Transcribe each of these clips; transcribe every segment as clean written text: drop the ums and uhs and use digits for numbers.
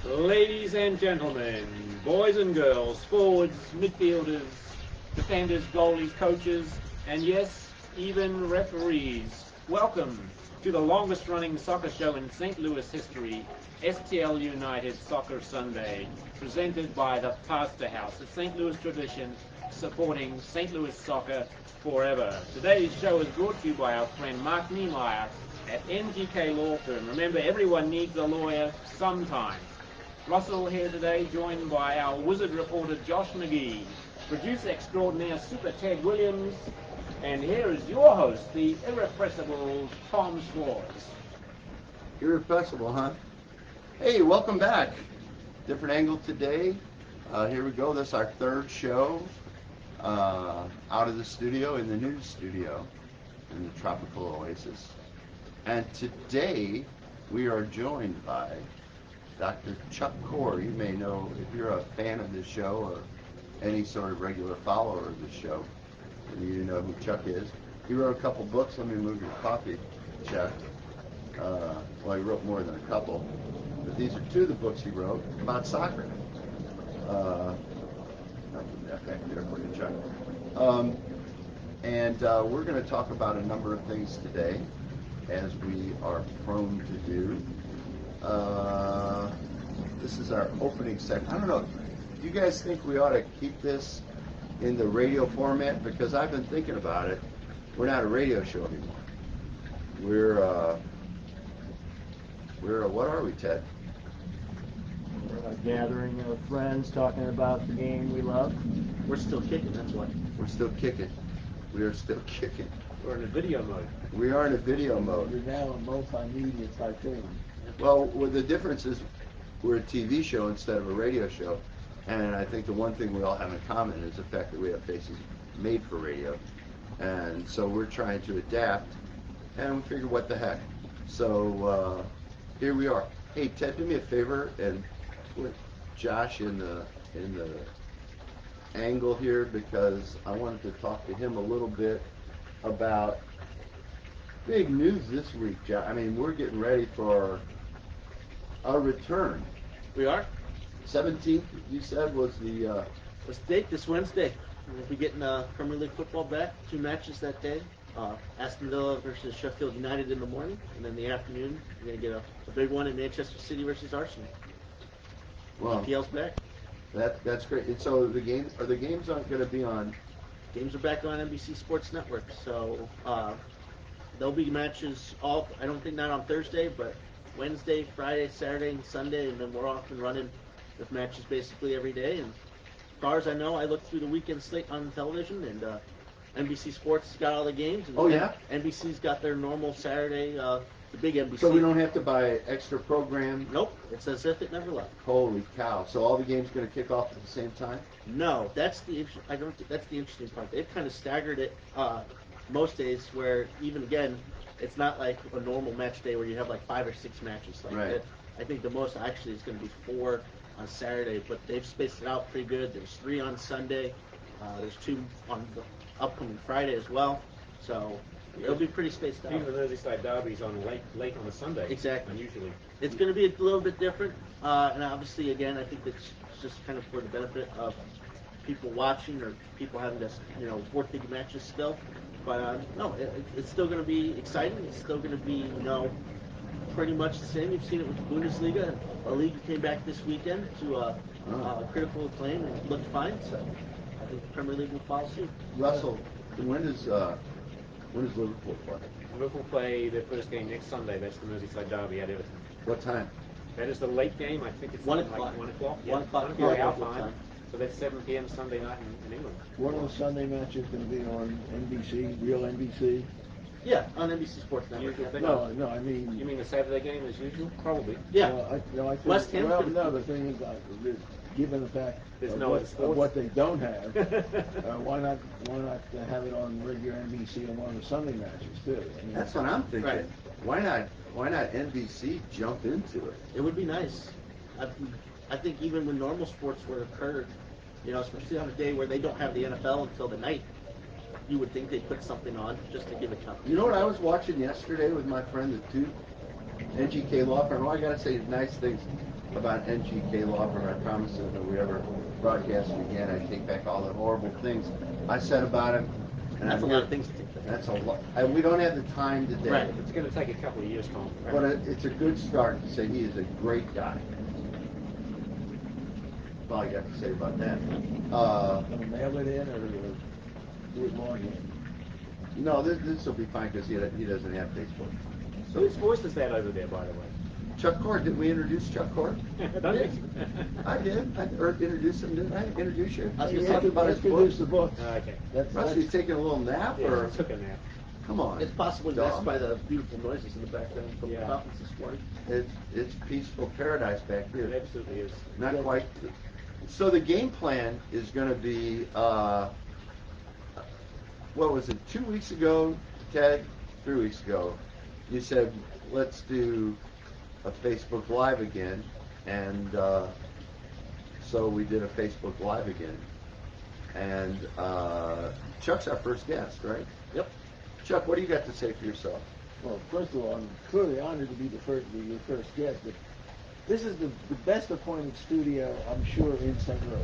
Ladies and gentlemen, boys and girls, forwards, midfielders, defenders, goalies, coaches, and yes, even referees, welcome to the longest running soccer show in St. Louis history, STL United Soccer Sunday, presented by the Pastor House, a St. Louis tradition supporting St. Louis soccer forever. Today's show is brought to you by our friend Mark Niemeyer at NGK Law Firm. Remember, everyone needs a lawyer sometime. Russell here today, joined by our wizard reporter Josh McGee, producer extraordinaire Super Ted Williams, and here is your host, the irrepressible Tom Schwartz. Irrepressible, huh? Hey, welcome back. Different angle today. Here we go. This is our third show out of the studio, in the new studio, in the tropical oasis. And today we are joined by Dr. Chuck Korr. You may know, if you're a fan of this show or any sort of regular follower of the show, you know who Chuck is. He wrote a couple books. Let me move your coffee, Chuck. Well, he wrote more than a couple, but these are two of the books he wrote about soccer. I'll put that back there for you, Chuck. And we're going to talk about a number of things today, as we are prone to do. This is our opening segment. I don't know, do you guys think we ought to keep this in the radio format? Because I've been thinking about it. We're not a radio show anymore. We're what are we, Ted? We're a gathering of friends talking about the game we love. We're still kicking, that's what. We're still kicking. We are still kicking. We're in a video mode. We are in a video mode. You're now a multimedia tycoon. Well, the difference is we're a TV show instead of a radio show. And I think the one thing we all have in common is the fact that we have faces made for radio. And so we're trying to adapt, and we figure, what the heck. So here we are. Hey, Ted, do me a favor and put Josh in the angle here, because I wanted to talk to him a little bit about big news this week, Josh. I mean, we're getting ready for our return. We are. 17th, you said, was the... Let's date this Wednesday. We'll be getting Premier League football back. 2 matches that day. Aston Villa versus Sheffield United in the morning, and then in the afternoon we're going to get a big one in Manchester City versus Arsenal. Well, EPL's back. That's great. And so the games aren't going to be on... Games are back on NBC Sports Network, so there'll be matches all, I don't think not on Thursday, but Wednesday, Friday, Saturday, and Sunday, and then we're off and running with matches basically every day. And as far as I know, I looked through the weekend slate on television, and NBC Sports got all the games. And oh, yeah? NBC's got their normal Saturday, the big NBC. So we don't have to buy extra program? Nope. It's as if it never left. Holy cow. So all the games going to kick off at the same time? No, that's the interesting part. They've kind of staggered it most days, where even again, it's not like a normal match day where you have like 5 or 6 matches. Like right. I think the most actually is going to be 4 on Saturday, but they've spaced it out pretty good. There's 3 on Sunday. There's 2 on the upcoming Friday as well. So it'll be pretty spaced out. Even the Merseyside derby's on late on a Sunday. Exactly. Unusually. It's going to be a little bit different, and obviously, again, I think it's just kind of for the benefit of people watching or people having to, work big matches still. But no, it's still going to be exciting. It's still going to be, pretty much the same. You've seen it with the Bundesliga, and La Liga came back this weekend to critical acclaim and looked fine. So I think the Premier League will follow suit. Russell, when does Liverpool play? Liverpool play their first game next Sunday. That's the Merseyside derby at Everton. What time? That is the late game. I think it's 1 like o'clock. 1 o'clock. Yeah, 1 o'clock. Our Local time. time. So that's 7 p.m. Sunday night in England. One of the Sunday matches going to be on NBC, real NBC? Yeah, on NBC Sports Network. Usual thing? No, I mean... You mean the Saturday game as usual? Probably. Yeah. I think, West Ham well, could- no, the thing is, given the fact There's of, no other sports. of what they don't have, why not have it on regular NBC on one of the Sunday matches too? I mean, That's what I'm thinking. Right. Why not NBC jump into it? It would be nice. I think even when normal sports were occurred, especially on a day where they don't have the NFL until the night, you would think they'd put something on just to give it competition. You know what I was watching yesterday with my friend, the two NGK Law Firm? Oh, I got to say nice things. about NGK Law Firm. I promise that if we ever broadcast it again, I take back all the horrible things I said about him. And That's a lot of things to take back. That's a lot. And we don't have the time today. Right. It's going to take a couple of years, Tom. But it's a good start to say he is a great guy. That's all I got to say about that. Gonna mail it in or do it longhand? No, this will be fine because he doesn't have Facebook. So Whose voice is that over there, by the way? Chuck Korr, did we introduce Chuck Korr? Don't you? I did. Or introduce him, didn't I? Introduce you? I was You gonna talked say, about his Introduce the book. book. Okay. Russ, he's taking a little nap, Yeah, or I took a nap. come on. It's possibly dog. messed by the beautiful noises in the background from the Yeah. conference this morning. It's peaceful paradise back It here. absolutely is. Not quite. So the game plan is going to be, what was it, 2 weeks ago, Ted? 3 weeks ago, you said, let's do a Facebook Live again. And so we did a Facebook Live again. And Chuck's our first guest, right? Yep. Chuck, what do you got to say for yourself? Well, first of all, I'm clearly honored to be your first guest, but this is the best appointed studio, I'm sure, in St. Louis.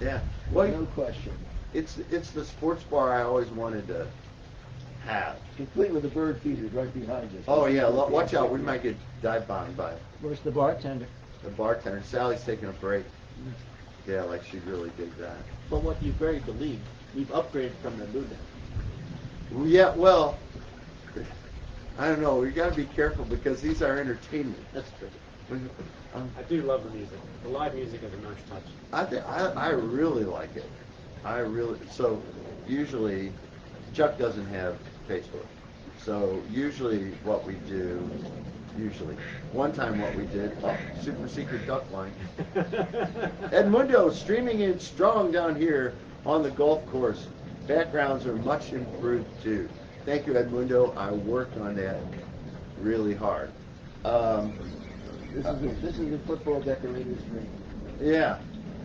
Yeah. No question. It's the sports bar I always wanted to have. Complete with the bird feeders right behind us. Oh yeah, watch out, we might get dive bombed by Where's the bartender? the bartender. Sally's taking a break. Yeah, like she really did that. But what you very believe, we've upgraded from the new now. Yeah, well, I don't know. We got to be careful because these are entertainment. That's true. I do love the music. The live music is a nice touch. I really like it. So usually Chuck doesn't have Facebook. So usually what we do, one time what we did, super secret duck line. Edmundo streaming in strong down here on the golf course. Backgrounds are much improved too. Thank you, Edmundo. I worked on that really hard. This is a football decorator's dream. Yeah.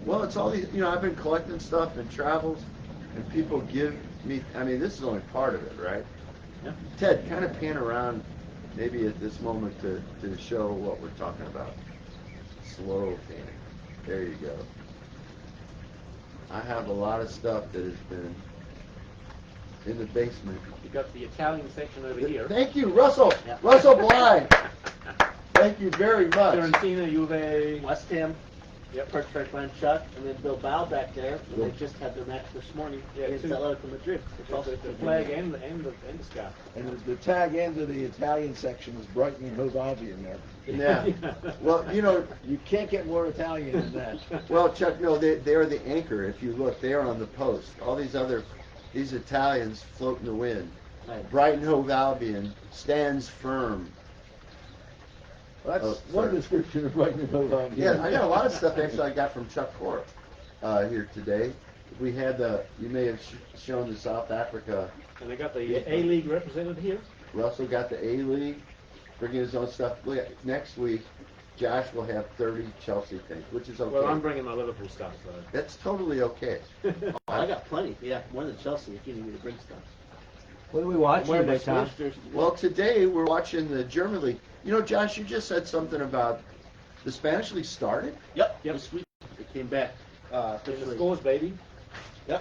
Well, it's all these, I've been collecting stuff and travels, and people give me, this is only part of it, right? Yeah. Ted, kind of pan around maybe at this moment to show what we're talking about. Slow pan. There you go. I have a lot of stuff that has been in the basement. You got the Italian section over here. Thank you, Russell. Yeah. Russell Bly. Thank you very much. Fiorentina, Juve. West Ham, Yep. Perch Line Chuck, and then Bilbao back there. And they just had their match this morning Yeah, against two. Atletico Madrid. Which also The flag and the scarf. And the tag end of the Italian section is Brighton and Hove Albion there. Yeah. Well, You can't get more Italian than that. Well, Chuck, no, they are the anchor. If you look, they are on the post. All these Italians float in the wind. Right. Brighton Hove Albion stands firm. Well, that's Oh, one sorry. description of Brighton and Hove Albion. Yeah, I got a lot of stuff actually I got from Chuck Korr here today. We had you may have shown the South Africa. And they got the A-League represented here. Russell got the A-League, bringing his own stuff. Look, next week, Josh will have 30 Chelsea things, which is okay. Well, I'm bringing my Liverpool stuff, so. That's totally okay. Oh, I got plenty. Yeah, more than Chelsea if you need me to bring stuff. What are we watching Wearing my today, Tom? Swedish jersey. Well, today we're watching the German League. Josh, you just said something about the Spanish League started? Yep. Yep. This week it came back. In the Officially. scores, baby.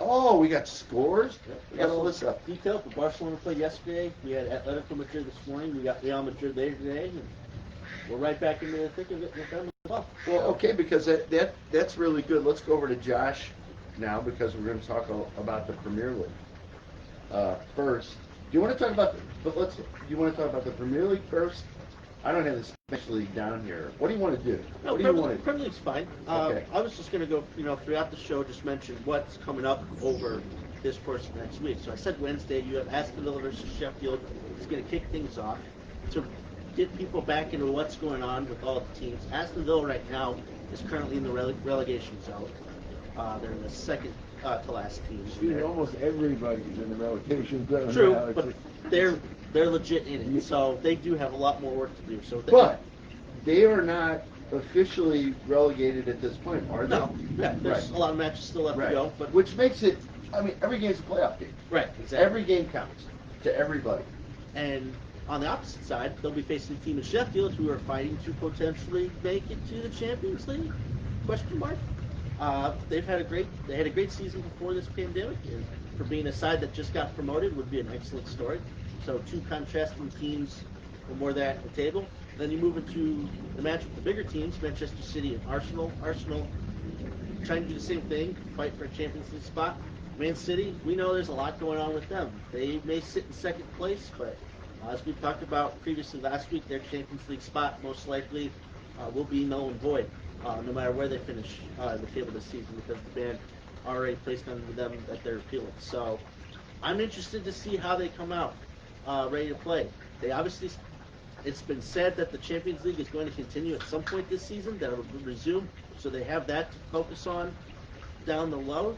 Oh, we got scores? We got all this stuff. Detail for Barcelona played yesterday. We had Atletico Madrid this morning. We got Real Madrid later today. And we're right back into the thick of it with them as well. Well, okay, because that's really good. Let's go over to Josh now because we're going to talk about the Premier League first. Do you want to talk about do you want to talk about the Premier League first? I don't have the Spanish League down here. What do you want to do? No, What do you want to do? Premier League's fine. Okay. I was just going to go, throughout the show, just mention what's coming up over this course of next week. So I said Wednesday, you have Aston Villa versus Sheffield. It's going to kick things off to get people back into what's going on with all the teams. Aston Villa right now is currently in the relegation zone. They're in the second to last team. Almost everybody's in the relegation zone. True, now. but they're legit in it, so they do have a lot more work to do. So But they are not officially relegated at this point, are they? no, yeah, there's Right. a lot of matches still left Right. to go, but Which makes it, every game's a playoff game. right, exactly. Every game counts to everybody. And on the opposite side, they'll be facing a team in Sheffield who are fighting to potentially make it to the Champions League? Question mark. They had a great season before this pandemic, and for being a side that just got promoted would be an excellent story. So two contrasting teams were more there at the table. Then you move into the match with the bigger teams, Manchester City and Arsenal. Arsenal trying to do the same thing, fight for a Champions League spot. Man City, we know there's a lot going on with them. They may sit in second place, but as we talked about previously last week, their Champions League spot most likely will be null and void, no matter where they finish the table this season, because the ban already placed on them that they're appealing. So I'm interested to see how they come out ready to play. They obviously, it's been said that the Champions League is going to continue at some point this season, that it will resume, so they have that to focus on down the low.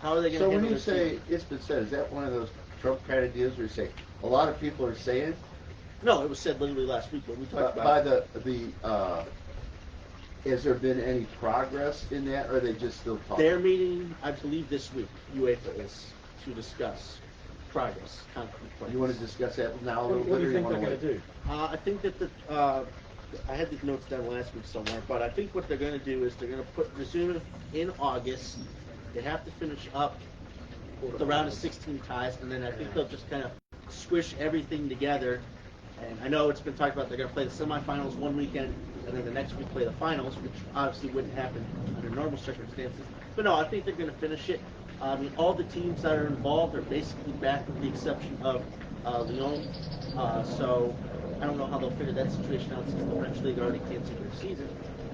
How are they going to So handle when you this say season? it's been said, is that one of those Trump kind of deals where you say a lot of people are saying No, it was said literally last week, but we talked by about has there been any progress in that, or are they just still talking? their meeting, I believe this week, UEFA is to discuss progress, concrete plans. You want to discuss that now a little What bit, do or you you think they're want to going wait? to do? I think that I had these notes down last week somewhere, but I think what they're going to do is they're going to resume in August. They have to finish up the round of 16 ties, and then I think they'll just kind of squish everything together. And I know it's been talked about they're going to play the semifinals one weekend, and then the next week play the finals, which obviously wouldn't happen under normal circumstances. But no, I think they're going to finish it. I mean, all the teams that are involved are basically back, with the exception of Lyon. So I don't know how they'll figure that situation out, since the French league already canceled their season.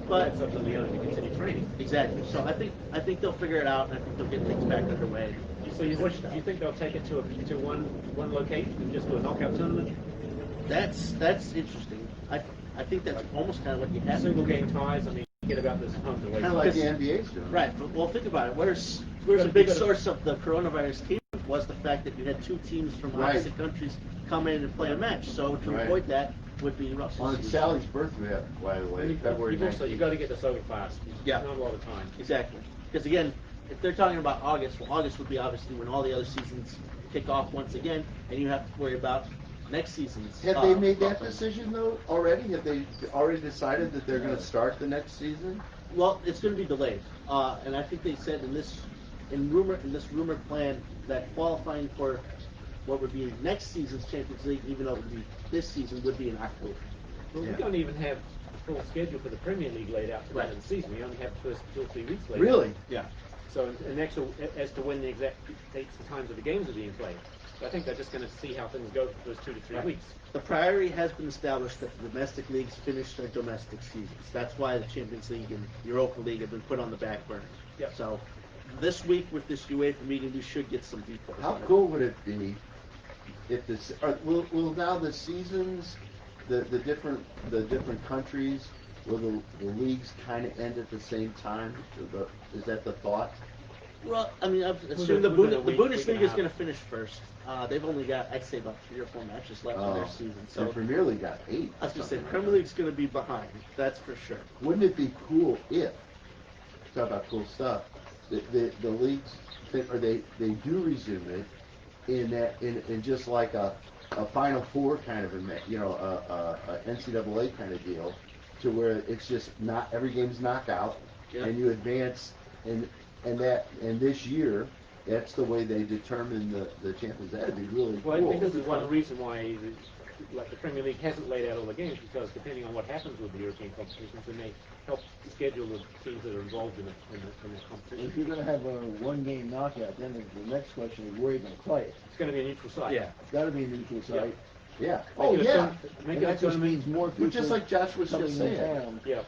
But It's up to Leon to continue training. exactly. So I think they'll figure it out, and I think they'll get things back underway. So do you think they'll take it to one location and just do a knockout tournament? That's interesting. I think that's almost kind of what you have. Single game ties. I mean, forget about this home and away. Kind of like the Because- NBA's doing. Right, but well, think about it. Where's gotta- a big you gotta- source of the coronavirus came was the fact that you had two teams from Right. opposite countries come in and play a match. So to Right. avoid that would be Russell's On solution. Sally's birthday, by the way, February You've also 19th. got to get this over fast. Yeah. Not a lot of time. Exactly. Because again, if they're talking about August, well, August would be obviously when all the other seasons kick off once again, and you have to worry about next season's. Have they made that offense. decision though already? Have they already decided that they're going to start the next season? Well, it's going to be delayed, and I think they said in this rumored plan that qualifying for what would be next season's Champions League, even though it would be this season, would be in October. Well, Yeah. we don't even have the full schedule for the Premier League laid out for the end of the season. We only have the first 2 or 3 weeks laid Really? out. Yeah. So an actual as to when the exact dates and times of the games are being played. So I think they're just going to see how things go for those 2 to 3 weeks. The priority has been established that the domestic leagues finish their domestic seasons. That's why the Champions League and Europa League have been put on the back burner. Yep. So this week with this UEFA meeting, we should get some details. How on it. cool would it be if this? Will now the seasons, the different countries, will the leagues kind of end at the same time? Is that the thought? Well, I mean, I've assumed the within a week and a Bundesliga is half. going to finish first. They've only got, I'd say, about 3 or 4 matches left in their season. And So Premier League got 8. I was going to say, something Premier like League's going to be behind. That's for sure. that. Wouldn't it be cool if, talk about cool stuff, the leagues or they do resume it in just like a Final Four kind of a NCAA kind of deal, to where it's just not every game's knockout, Yeah. and you advance and this year that's the way they determine the champions. That'd be really Well, I cool. think this is one reason why the Premier League hasn't laid out all the games, because depending on what happens with the European competitions, it may help schedule the teams that are involved in the If competition. you're going to have a one-game knockout, then the next question is where are you going to play it? It's going to be a neutral site. It's got to be a neutral site. Yeah. Make Oh it a yeah. Make And it a that just tournament. means more people But just like Josh was coming just in saying. town. Yeah.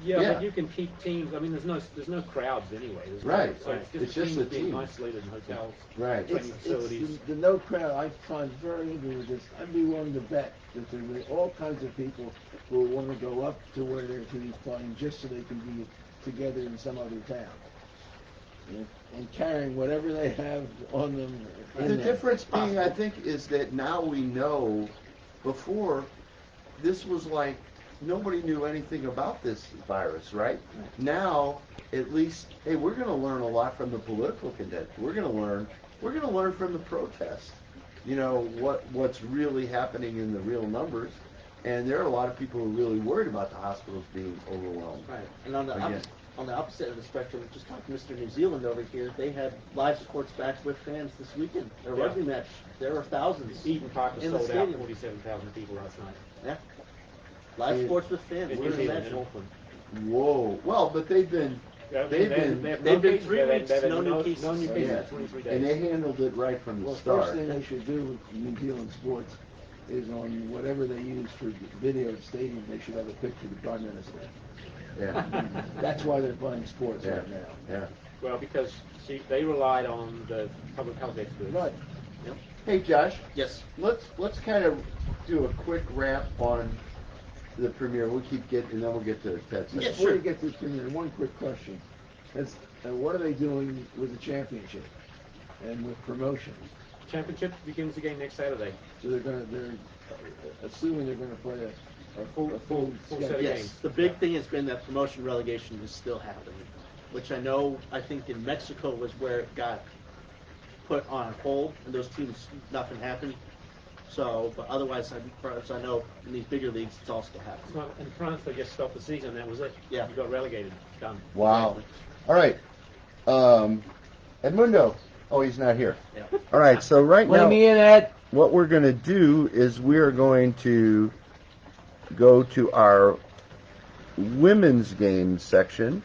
Yeah. But you can keep teams. I mean, there's no crowds anyway. Right. So It's just teams the being team. isolated in hotels, Right. training It's facilities. the no crowd. I find very interesting with this. I'd be willing to bet that there are all kinds of people who will want to go up to where their team's playing just so they can be together in some other town. And carrying whatever they have on them. in The them. difference being, I think, is that now we know. Before, this was like nobody knew anything about this virus, right? Now, at least, hey, we're going to learn a lot from the political convention. We're going to learn from the protests. what's really happening in the real numbers. And there are a lot of people who are really worried about the hospitals being overwhelmed. Right. And on the Again. on the opposite of the spectrum, just talking to Mr. New Zealand over here, they had live sports back with fans this weekend. Their rugby match, there were thousands. Eden Park was in the sold out, stadium. 47,000 people last night. Yeah. Live See, sports with fans. In What New do you Zealand, in imagine? Auckland. Whoa. Well, but they've been Yeah, They've they've been- been cases. 3 They've had- weeks, they've had no new cases. No new cases yeah, in 23 days. and they handled it right from the Well, start. first thing they should do with New Zealand sports is on whatever they use for video at stadium, they should have a picture of the Prime Minister. Yeah. That's why they're playing sports Yeah. right now. Yeah. Well, because see, they relied on the public health experts. Right. Yep. Hey, Josh. Yes. Let's kind of do a quick wrap on the premiere. We'll keep getting, and then we'll get to Ted. Yeah, Before sure. you get to the premiere, one quick question. What are they doing with the championship and with promotion? Championship begins again next Saturday. So they're assuming they're gonna play a full full schedule. set of Yes. games. The big thing has been that promotion relegation is still happening, which I think in Mexico was where it got put on hold, and those teams, nothing happened. So, but otherwise, as far as I know, in these bigger leagues, it's all still happening. Well, in France, they just stopped the season. That was it. Yeah. You got relegated. Done. Wow. All right. Edmundo. Oh, he's not here. Yeah. All right. So right Let now, me in, Ed. what we're going to do is we're going to go to our women's game section.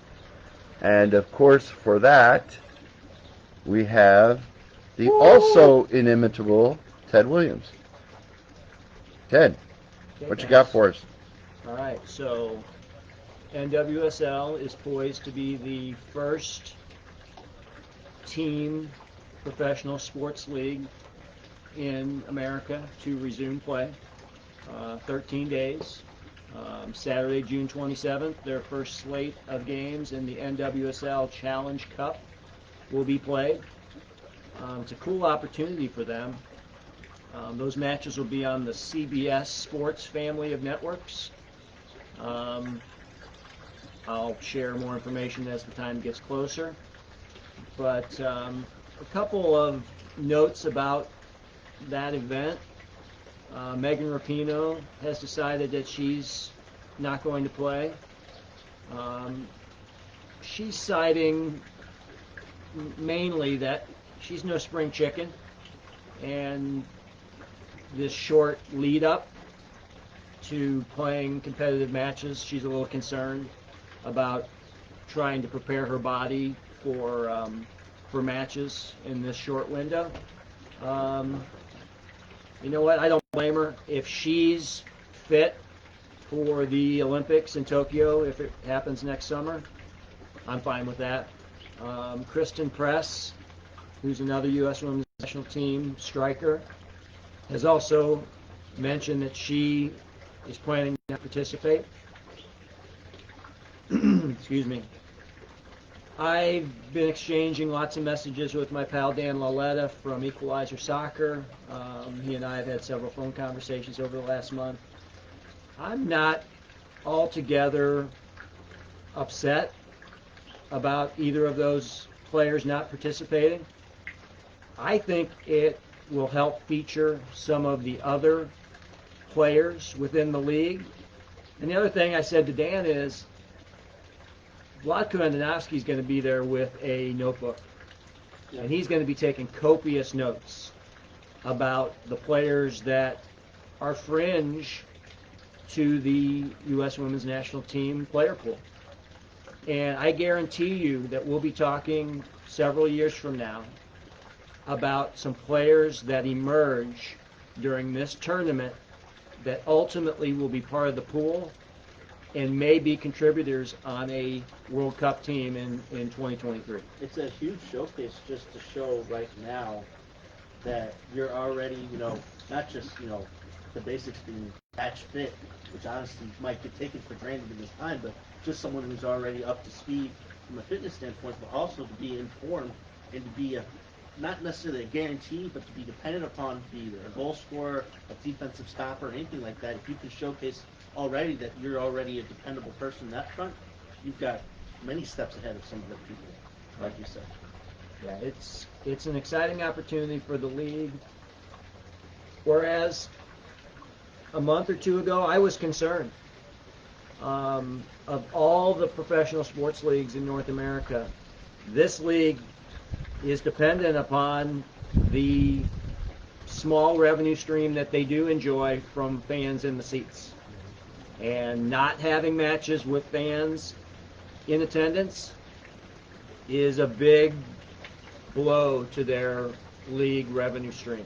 And of course, for that, we have the also inimitable Ted Williams. Ted, what you got for us? All right, so NWSL is poised to be the first team professional sports league in America to resume play. 13 days. Saturday, June 27th, their first slate of games in the NWSL Challenge Cup will be played. It's a cool opportunity for them. Those matches will be on the CBS Sports family of networks. I'll share more information as the time gets closer. But a couple of notes about that event. Megan Rapinoe has decided that she's not going to play. She's citing mainly that she's no spring chicken, and this short lead up to playing competitive matches, she's a little concerned about trying to prepare her body for matches in this short window. You know what? I don't blame her. If she's fit for the Olympics in Tokyo, if it happens next summer, I'm fine with that. Kristen Press, who's another U.S. Women's National Team striker, has also mentioned that she is planning to participate. Excuse me. I've been exchanging lots of messages with my pal Dan Lauletta from Equalizer Soccer. He and I have had several phone conversations over the last month. I'm not altogether upset about either of those players not participating. I think it will help feature some of the other players within the league. And the other thing I said to Dan is, Vlatko Andonovski is going to be there with a notebook, and he's going to be taking copious notes about the players that are fringe to the U.S. Women's National Team player pool. And I guarantee you that we'll be talking several years from now about some players that emerge during this tournament that ultimately will be part of the pool and may be contributors on a World Cup team in 2023. It's a huge showcase just to show right now that you're already, not just, the basics being match fit, which honestly might get taken for granted in this time, but just someone who's already up to speed from a fitness standpoint, but also to be informed and to be not necessarily a guarantee, but to be dependent upon to be either a goal scorer, a defensive stopper, or anything like that. If you can showcase already that you're already a dependable person in that front, you've got many steps ahead of some other people, like you said. Yeah, it's an exciting opportunity for the league. Whereas a month or two ago, I was concerned. Of all the professional sports leagues in North America, this league is dependent upon the small revenue stream that they do enjoy from fans in the seats. And not having matches with fans in attendance is a big blow to their league revenue stream.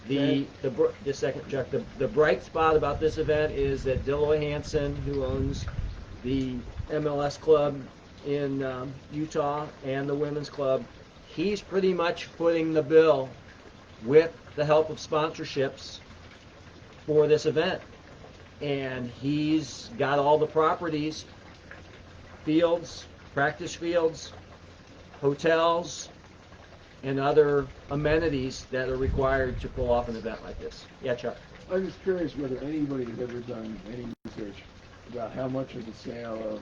Just a second, Chuck. The bright spot about this event is that Dilloy Hansen, who owns the MLS club in Utah and the women's club, he's pretty much footing the bill with the help of sponsorships for this event. And he's got all the properties, fields, practice fields, hotels, and other amenities that are required to pull off an event like this. Yeah, Chuck. I'm just curious whether anybody has ever done any research about how much of the sale of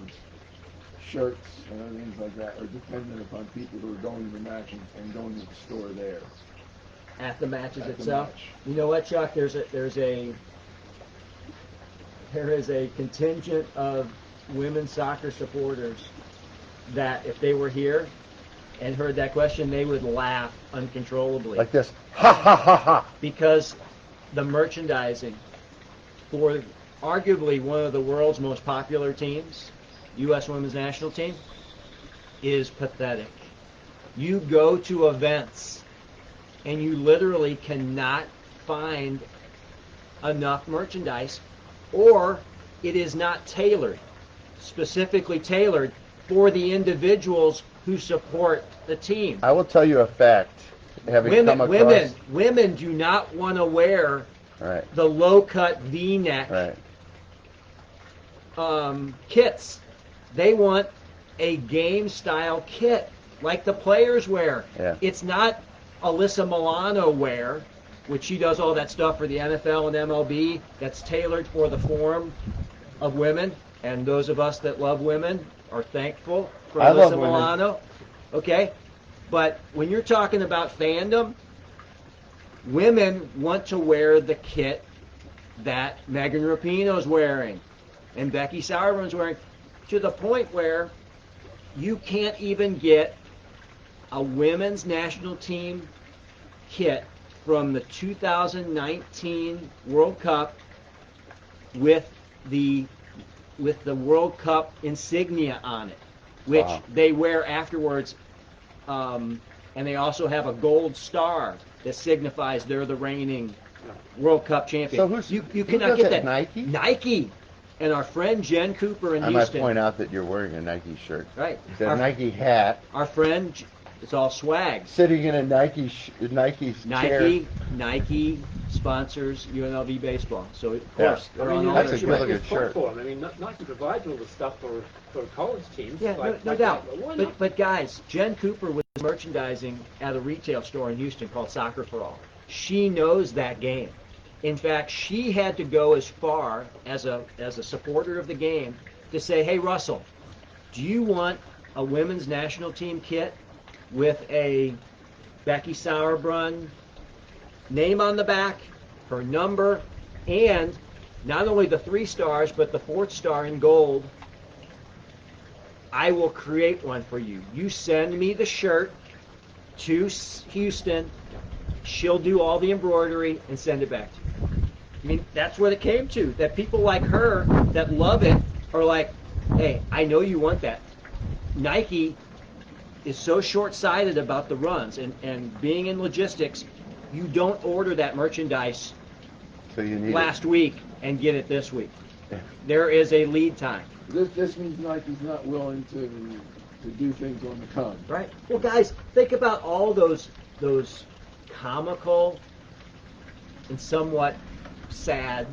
shirts and other things like that are dependent upon people who are going to the match and going to the store there. At the matches At the itself. match. You know what, Chuck? There is a contingent of women's soccer supporters that if they were here and heard that question, they would laugh uncontrollably. Like this, ha ha ha ha. Because the merchandising for arguably one of the world's most popular teams, U.S. Women's National Team, is pathetic. You go to events and you literally cannot find enough merchandise, or it is not tailored, specifically tailored for the individuals who support the team. I will tell you a fact. Having come across... Women do not want to wear Right. the low-cut V-neck Right. Kits. They want a game-style kit like the players wear. Yeah. It's not Alyssa Milano wear, which she does all that stuff for the NFL and MLB that's tailored for the form of women. And those of us that love women are thankful for I love Alyssa women. Milano. Okay? But when you're talking about fandom, women want to wear the kit that Megan Rapinoe's wearing and Becky Sauerbrun's wearing, to the point where you can't even get a women's national team kit from the 2019 World Cup with the World Cup insignia on it, which Wow. they wear afterwards. And they also have a gold star that signifies they're the reigning World Cup champion. So you who cannot does get that, that. Nike? Nike. And our friend Jen Cooper in I might Houston. point out that you're wearing a Nike shirt. Right. It's a Our- Nike hat. Our friend, it's all swag. Sitting in a Nike chair. Nike sponsors UNLV baseball, so of Yeah. course they're on all that's their a shirts. really good shirt. Platform. I mean, Nike provides all the stuff for college teams. Yeah, like no doubt. that. Why not? But guys, Jen Cooper was merchandising at a retail store in Houston called Soccer for All. She knows that game. In fact, she had to go as far as a supporter of the game to say, "Hey, Russell, do you want a women's national team kit with a Becky Sauerbrunn name on the back, her number, and not only the 3 stars, but the 4th star in gold? I will create one for you. You send me the shirt to Houston. She'll do all the embroidery and send it back to you." I mean, that's what it came to. That people like her that love it are like, "Hey, I know you want that." Nike is so short-sighted about the runs, and being in logistics, you don't order that merchandise So you need last week and get it this week. Yeah. There is a lead time. This means Nike's not willing to do things on the come. Right. Well, guys, think about all those comical and somewhat sad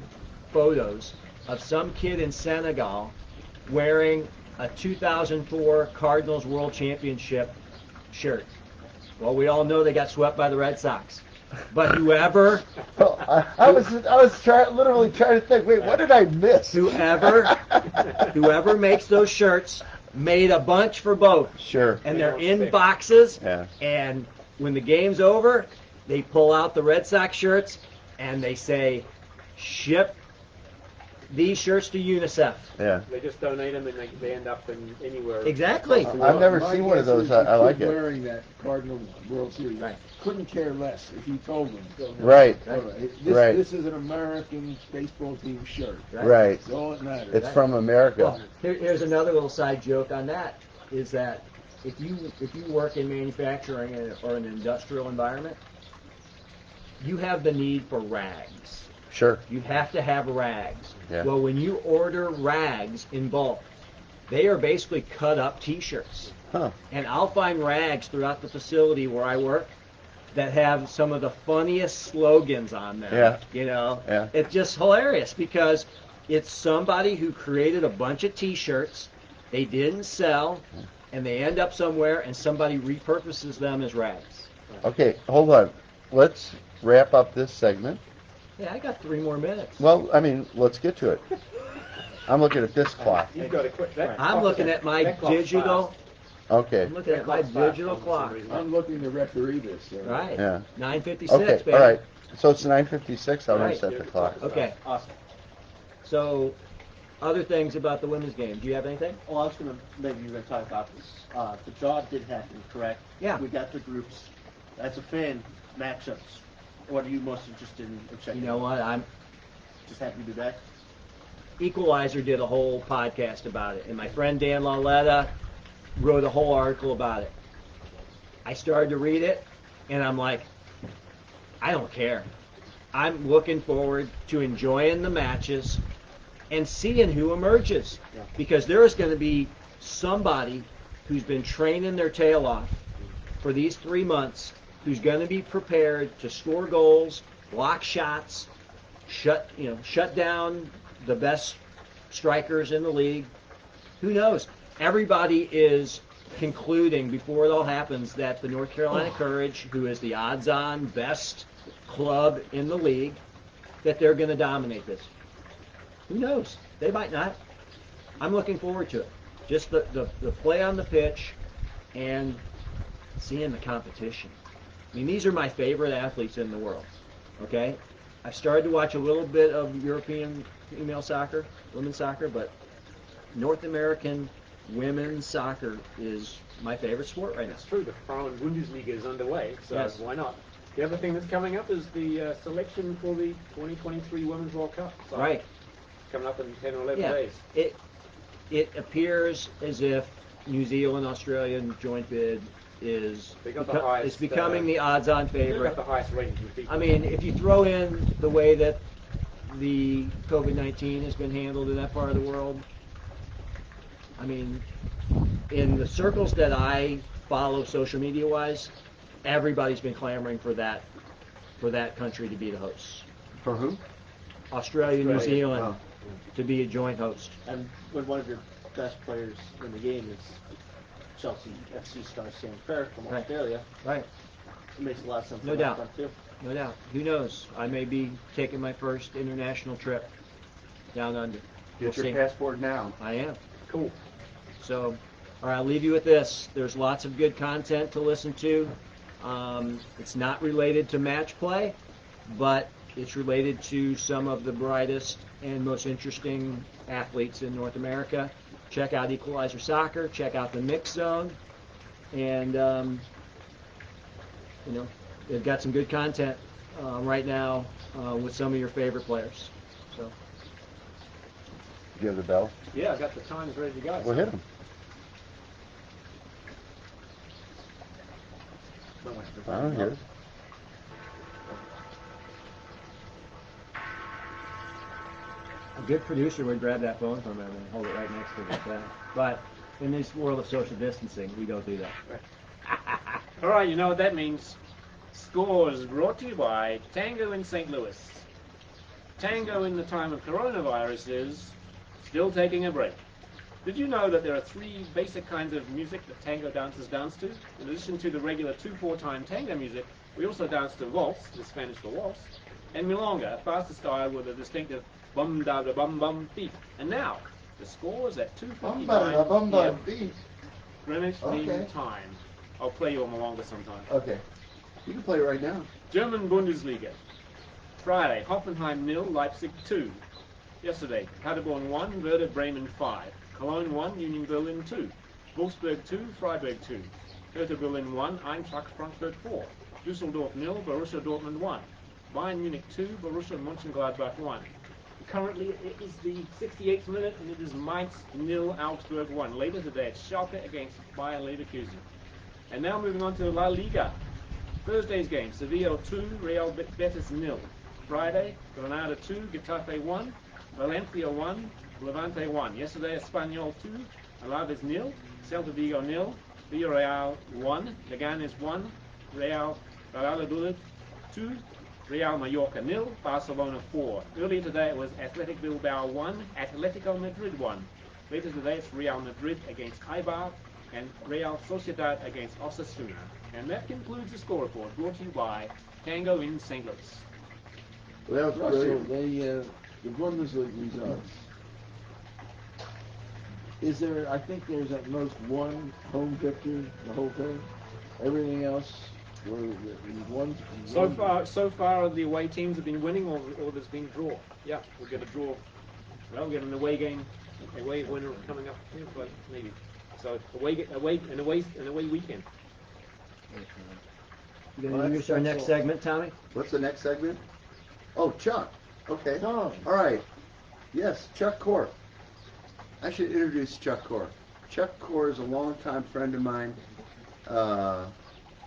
photos of some kid in Senegal wearing a 2004 Cardinals World Championship shirt. Well, we all know they got swept by the Red Sox. But whoever Well, I was literally trying to think. Wait, what did I miss? whoever makes those shirts made a bunch for both. Sure. And they're in boxes. Yeah. And when the game's over, they pull out the Red Sox shirts and they say, ship these shirts to UNICEF. Yeah. They just donate them and they end up in anywhere. Exactly. I've never My seen one of guess those. is I the like kid it. wearing that Cardinal World Series. Right. Couldn't care less if you told him. Right. This, this is an American baseball team shirt. Right. That's all that matters. It's from America. Well, here's another little side joke on that, is that if you work in manufacturing or an industrial environment, you have the need for rags. Sure. You have to have rags. Yeah. Well, when you order rags in bulk, they are basically cut up T-shirts. Huh. And I'll find rags throughout the facility where I work that have some of the funniest slogans on them. Yeah. You know, Yeah. It's just hilarious because it's somebody who created a bunch of T-shirts they didn't sell, and they end up somewhere, and somebody repurposes them as rags. Okay, hold on. Let's wrap up this segment. Yeah, I got 3 more minutes. Well, I mean, let's get to it. I'm looking at this clock. You've got to quit that. I'm looking at my That clock's digital. fast. Okay. I'm looking That at my clock's fast digital for some clock. reason. I'm looking to referee this. Right. Yeah. 9:56, Okay. baby. All right. So it's 9:56. I'm gonna Right. set the clock. Okay. Awesome. So, other things about the women's game. Do you have anything? Well, I was gonna maybe you're gonna talk about this. The draw did happen, correct? Yeah. We got the groups. As a fan, matchups. What are you most interested in checking? You know what? I'm Just happy to be back. Equalizer did a whole podcast about it, and my friend Dan Lauletta wrote a whole article about it. I started to read it, and I'm like, I don't care. I'm looking forward to enjoying the matches and seeing who emerges, because there is going to be somebody who's been training their tail off for these 3 months, who's going to be prepared to score goals, block shots, shut down the best strikers in the league. Who knows? Everybody is concluding before it all happens that the North Carolina Courage, who is the odds-on best club in the league, that they're going to dominate this. Who knows? They might not. I'm looking forward to it. Just the play on the pitch and seeing the competition. I mean, these are my favorite athletes in the world. Okay? I've started to watch a little bit of European female soccer, women's soccer, but North American women's soccer is my favorite sport right now. It's true, the Frauen Bundesliga is underway, so Yes. why not? The other thing that's coming up is the selection for the 2023 Women's World Cup. So Right. Coming up in 10 or 11 Yeah. days. It appears as if New Zealand Australian joint bid is They got the highest, is becoming the odds-on They've favorite. got the highest ratings in FIFA. I mean, if you throw in the way that the COVID-19 has been handled in that part of the world, I mean, in the circles that I follow social media-wise, everybody's been clamoring for that country to be the host. For who? Australia, New Australia. Zealand, to be a joint host. And when one of your best players in the game is Chelsea FC star Sam Kerr from Right. Australia, Right. it makes a lot of sense. No on that doubt. front, too. No doubt. Who knows? I may be taking my first international trip down under. We'll Get your see. passport now. I am. Cool. So, all right, I'll leave you with this. There's lots of good content to listen to. It's not related to match play, but it's related to some of the brightest and most interesting athletes in North America. Check out Equalizer Soccer. Check out the Mix Zone. And, they've got some good content right now with some of your favorite players. So, Do you have the bell? Yeah, I got the times ready to go. Well, hit them. Might want to I divide don't them hear up. it. a good producer would grab that phone from him and hold it right next to him like that. But in this world of social distancing, we don't do that. All right, you know what that means. Scores brought to you by Tango in St. Louis. Tango in the time of coronavirus is still taking a break. Did you know that there are 3 basic kinds of music that tango dancers dance to? In addition to the regular 2/4 time tango music, we also dance to waltz, the Spanish for waltz, and milonga, a faster style with a distinctive bum da da bum bum beat. And now, the score is at 2:59 p.m. beat. Greenwich Mean Okay. Time. I'll play you a milonga sometime. Okay. You can play right now. German Bundesliga. Friday, Hoffenheim 0, Leipzig 2. Yesterday, Paderborn 1, Werder Bremen 5. Cologne 1, Union Berlin 2. Wolfsburg 2, Freiburg 2. Hertha Berlin 1, Eintracht Frankfurt 4. Düsseldorf 0, Borussia Dortmund 1. Bayern Munich 2, Borussia Mönchengladbach 1. Currently, it is the 68th minute, and it is Mainz 0, Augsburg 1. Later today, it's Schalke against Bayer Leverkusen. And now moving on to La Liga. Thursday's game, Sevilla 2, Real Betis 0. Friday, Granada 2, Getafe 1. Valencia 1, Levante 1. Yesterday, Espanyol 2, Alaves 0. Celta Vigo 0. Villarreal 1. Leganes 1. Real Valladolid 2. Real Mallorca 0. Barcelona 4. Earlier today, it was Athletic Bilbao 1. Atletico Madrid 1. Later today, it's Real Madrid against Eibar and Real Sociedad against Osasuna. And that concludes the score report, brought to you by Tango in St. Louis. Well, that was Russell, brilliant. the Bundesliga results. Is there? I think there's at most one home victor the whole thing. Everything else were one. So far, the away teams have been winning, or there's been a draw. Yeah, we'll get a draw. Well, we'll get an away game, away winner coming up, but maybe. So away weekend. You gonna introduce our next segment, Tommy? What's the next segment? Oh, Chuck. Okay. Tom. All right. Yes, Chuck Korr. I should introduce Chuck Korr. Chuck Korr is a longtime friend of mine.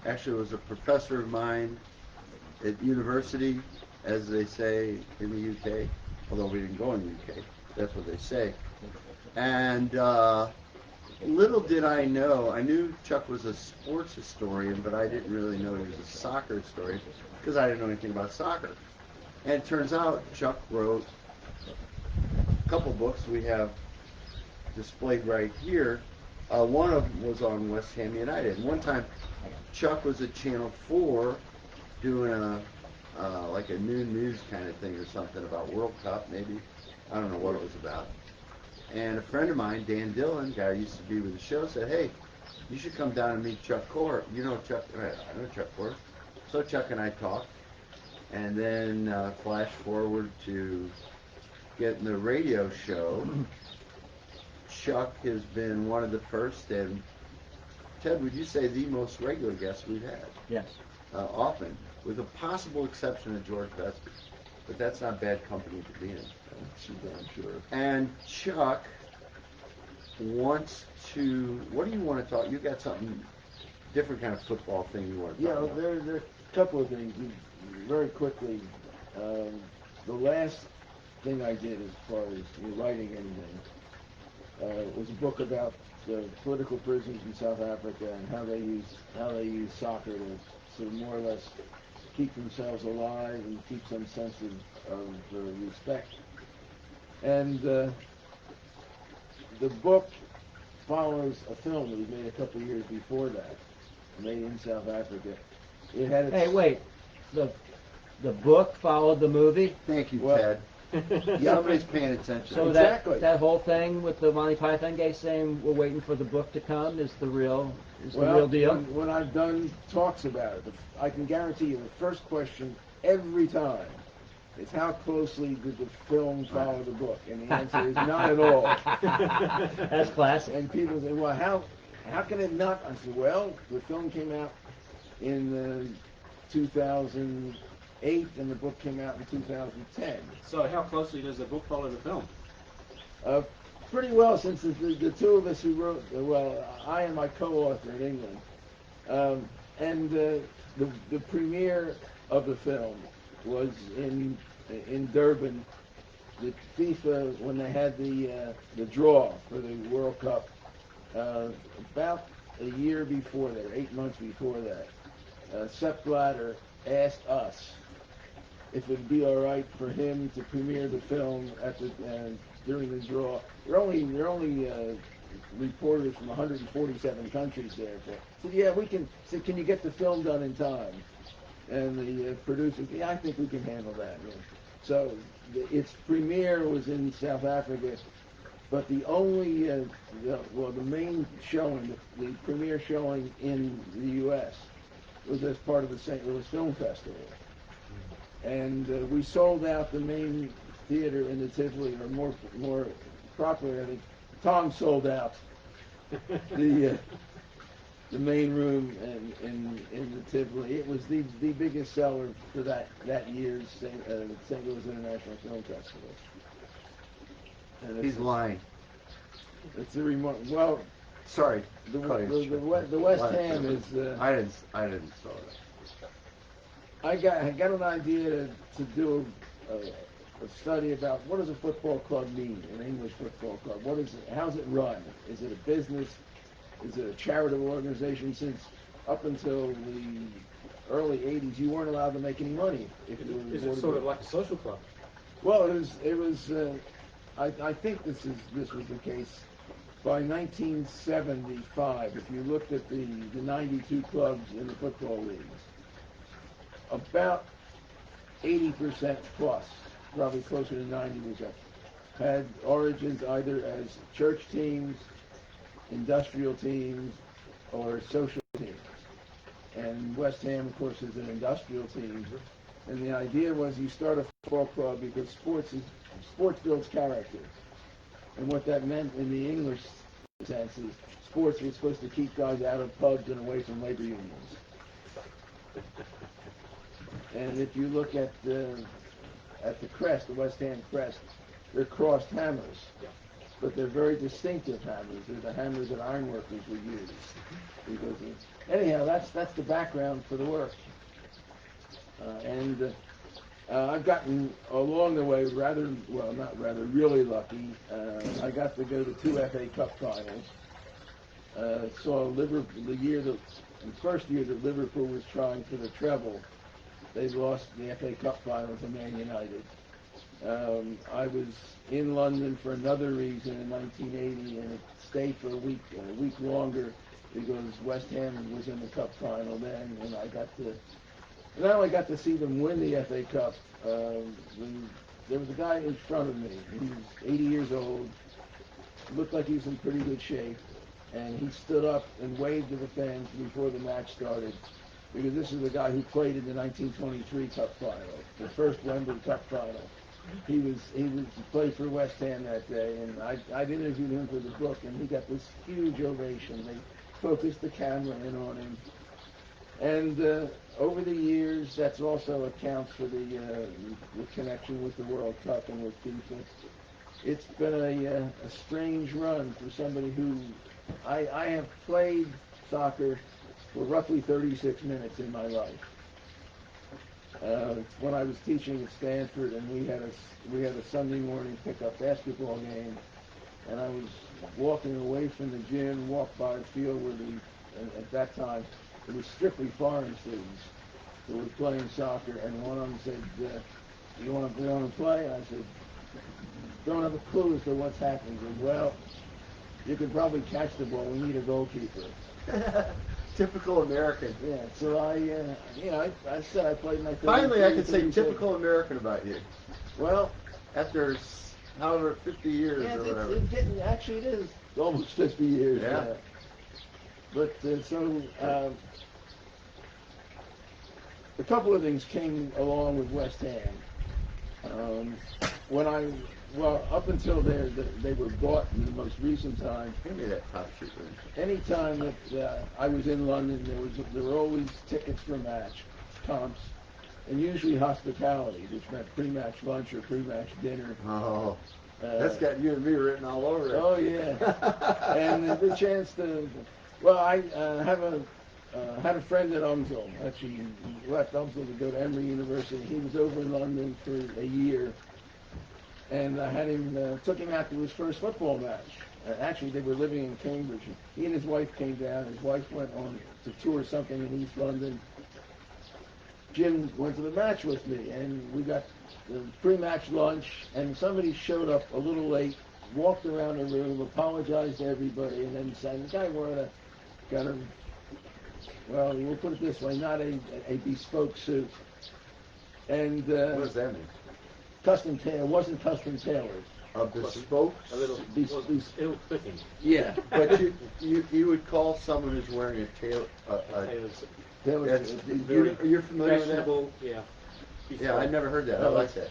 Actually, was a professor of mine at university, as they say in the UK. Although we didn't go in the UK, that's what they say. And little did I know, I knew Chuck was a sports historian, but I didn't really know he was a soccer historian because I didn't know anything about soccer. And it turns out Chuck wrote a couple books we have displayed right here. One of them was on West Ham United. And one time, Chuck was at Channel 4 doing like a new news kind of thing or something about World Cup, maybe. I don't know what it was about. And a friend of mine, Dan Dillon, guy who used to be with the show, said, "Hey, you should come down and meet Chuck Korr." You know Chuck? I know Chuck Korr. So Chuck and I talked. And then flash forward to getting the radio show. Chuck has been one of the first, and Ted, would you say the most regular guest we've had? Yes. Often, with a possible exception of George Vespi. But that's not bad company to be in. I'm sure. And Chuck wants to, what do you want to talk? You got something, different kind of football thing you want to talk about? Yeah, there are a couple of things. Very quickly, the last thing I did as far as writing anything was a book about the political prisoners in South Africa and how they use soccer to sort of more or less keep themselves alive and keep some sense of respect. And the book follows a film that was made a couple of years before that, made in South Africa. It had Hey, wait. The book followed the movie? Thank you, Well, Ted. Somebody's paying attention. So Exactly. that whole thing with the Monty Python guy saying we're waiting for the book to come is the real deal? When I've done talks about it, I can guarantee you the first question every time is how closely did the film follow the book? And the answer is not at all. That's classic. And people say, well, how can it not? I said, well, the film came out in 2008 and the book came out in 2010. So how closely does the book follow the film? Pretty well, since the two of us who wrote, I and my co-author in England, and the premiere of the film was in Durban. The FIFA, when they had the draw for the World Cup, about a year before that, 8 months before that, Sepp Blatter asked us if it would be all right for him to premiere the film during the draw. There are only reporters from 147 countries there. Said, yeah, we can. Said, can you get the film done in time? And the producers, yeah, I think we can handle that. Yeah. So its premiere was in South Africa, but the only, the main showing, the premiere showing in the U.S. was as part of the St. Louis Film Festival. and we sold out the main theater in the Tivoli, or more properly, I think Tom sold out the main room in the Tivoli. It was the biggest seller for that year's St. Louis International Film Festival. And He's lying. It's a remark. Well, Sorry. the West Ham is. I didn't saw it. I got an idea to do a study about what does a football club mean, an English football club. What is it? How's it run? Is it a business? Is it a charitable organization? Since up until the early '80s, you weren't allowed to make any money if you were. Is it sort of like a social club? Well, it was. I think this was the case. By 1975, if you looked at the 92 clubs in the football leagues, about 80% plus, probably closer to 90%, had origins either as church teams, industrial teams, or social teams. And West Ham, of course, is an industrial team. And the idea was you start a football club because sports builds character. And what that meant in the English sense is sports was supposed to keep guys out of pubs and away from labor unions. And if you look at the crest, the West Ham crest, they're crossed hammers, but they're very distinctive hammers. They're the hammers that ironworkers would use. Because anyhow, that's the background for the work. I've gotten along the way really lucky. I got to go to 2 FA Cup finals. Saw the first year that Liverpool was trying for the treble. They lost the FA Cup final to Man United. I was in London for another reason in 1980 and stayed for a week longer because West Ham was in the Cup final then, and I not only got to see them win the FA Cup. There was a guy in front of me. He was 80 years old, looked like he was in pretty good shape, and he stood up and waved to the fans before the match started. Because this is the guy who played in the 1923 Cup final, the first Wembley Cup final. He played for West Ham that day, and I'd interviewed him for the book, and he got this huge ovation. They focused the camera in on him, and over the years, that's also accounts for the connection with the World Cup and with FIFA. It's been a strange run for somebody who I have played soccer for roughly 36 minutes in my life. When I was teaching at Stanford, and we had a Sunday morning pickup basketball game, and I was walking away from the gym, walked by a field where at that time it was strictly foreign students who were playing soccer, and one of them said, "You want to go on and play?" I said, "Don't have a clue as to what's happening." He said, "Well, you could probably catch the ball. We need a goalkeeper." Typical American. Yeah, so I said I played my 30. Finally, I could say typical American about you. Well, after however 50 years or whatever. It is almost 50 years. Yeah. But a couple of things came along with West Ham. Up until they were bought in the most recent time. Give me that top sheet. Anytime that I was in London, there were always tickets for match, comps, and usually hospitality, which meant pre-match lunch or pre-match dinner. Oh, that's got you and me written all over it. Oh yeah, and the chance to. Well, I had a friend at UMSL. Actually, he left UMSL to go to Emory University. He was over in London for a year. And I had him, took him out to his first football match. Actually, they were living in Cambridge. He and his wife came down. His wife went on to tour something in East London. Jim went to the match with me, and we got the pre-match lunch, and somebody showed up a little late, walked around the room, apologized to everybody, and then said, the guy wore a kind of, well, we'll put it this way, not a bespoke suit. And what does that mean? Custom tailor. It wasn't custom tailored. A bespoke? A little ill-fitting. Yeah. But you would call someone who's wearing a tailor. You're familiar with that? Yeah. Yeah, I've never heard that. I Oh, like that.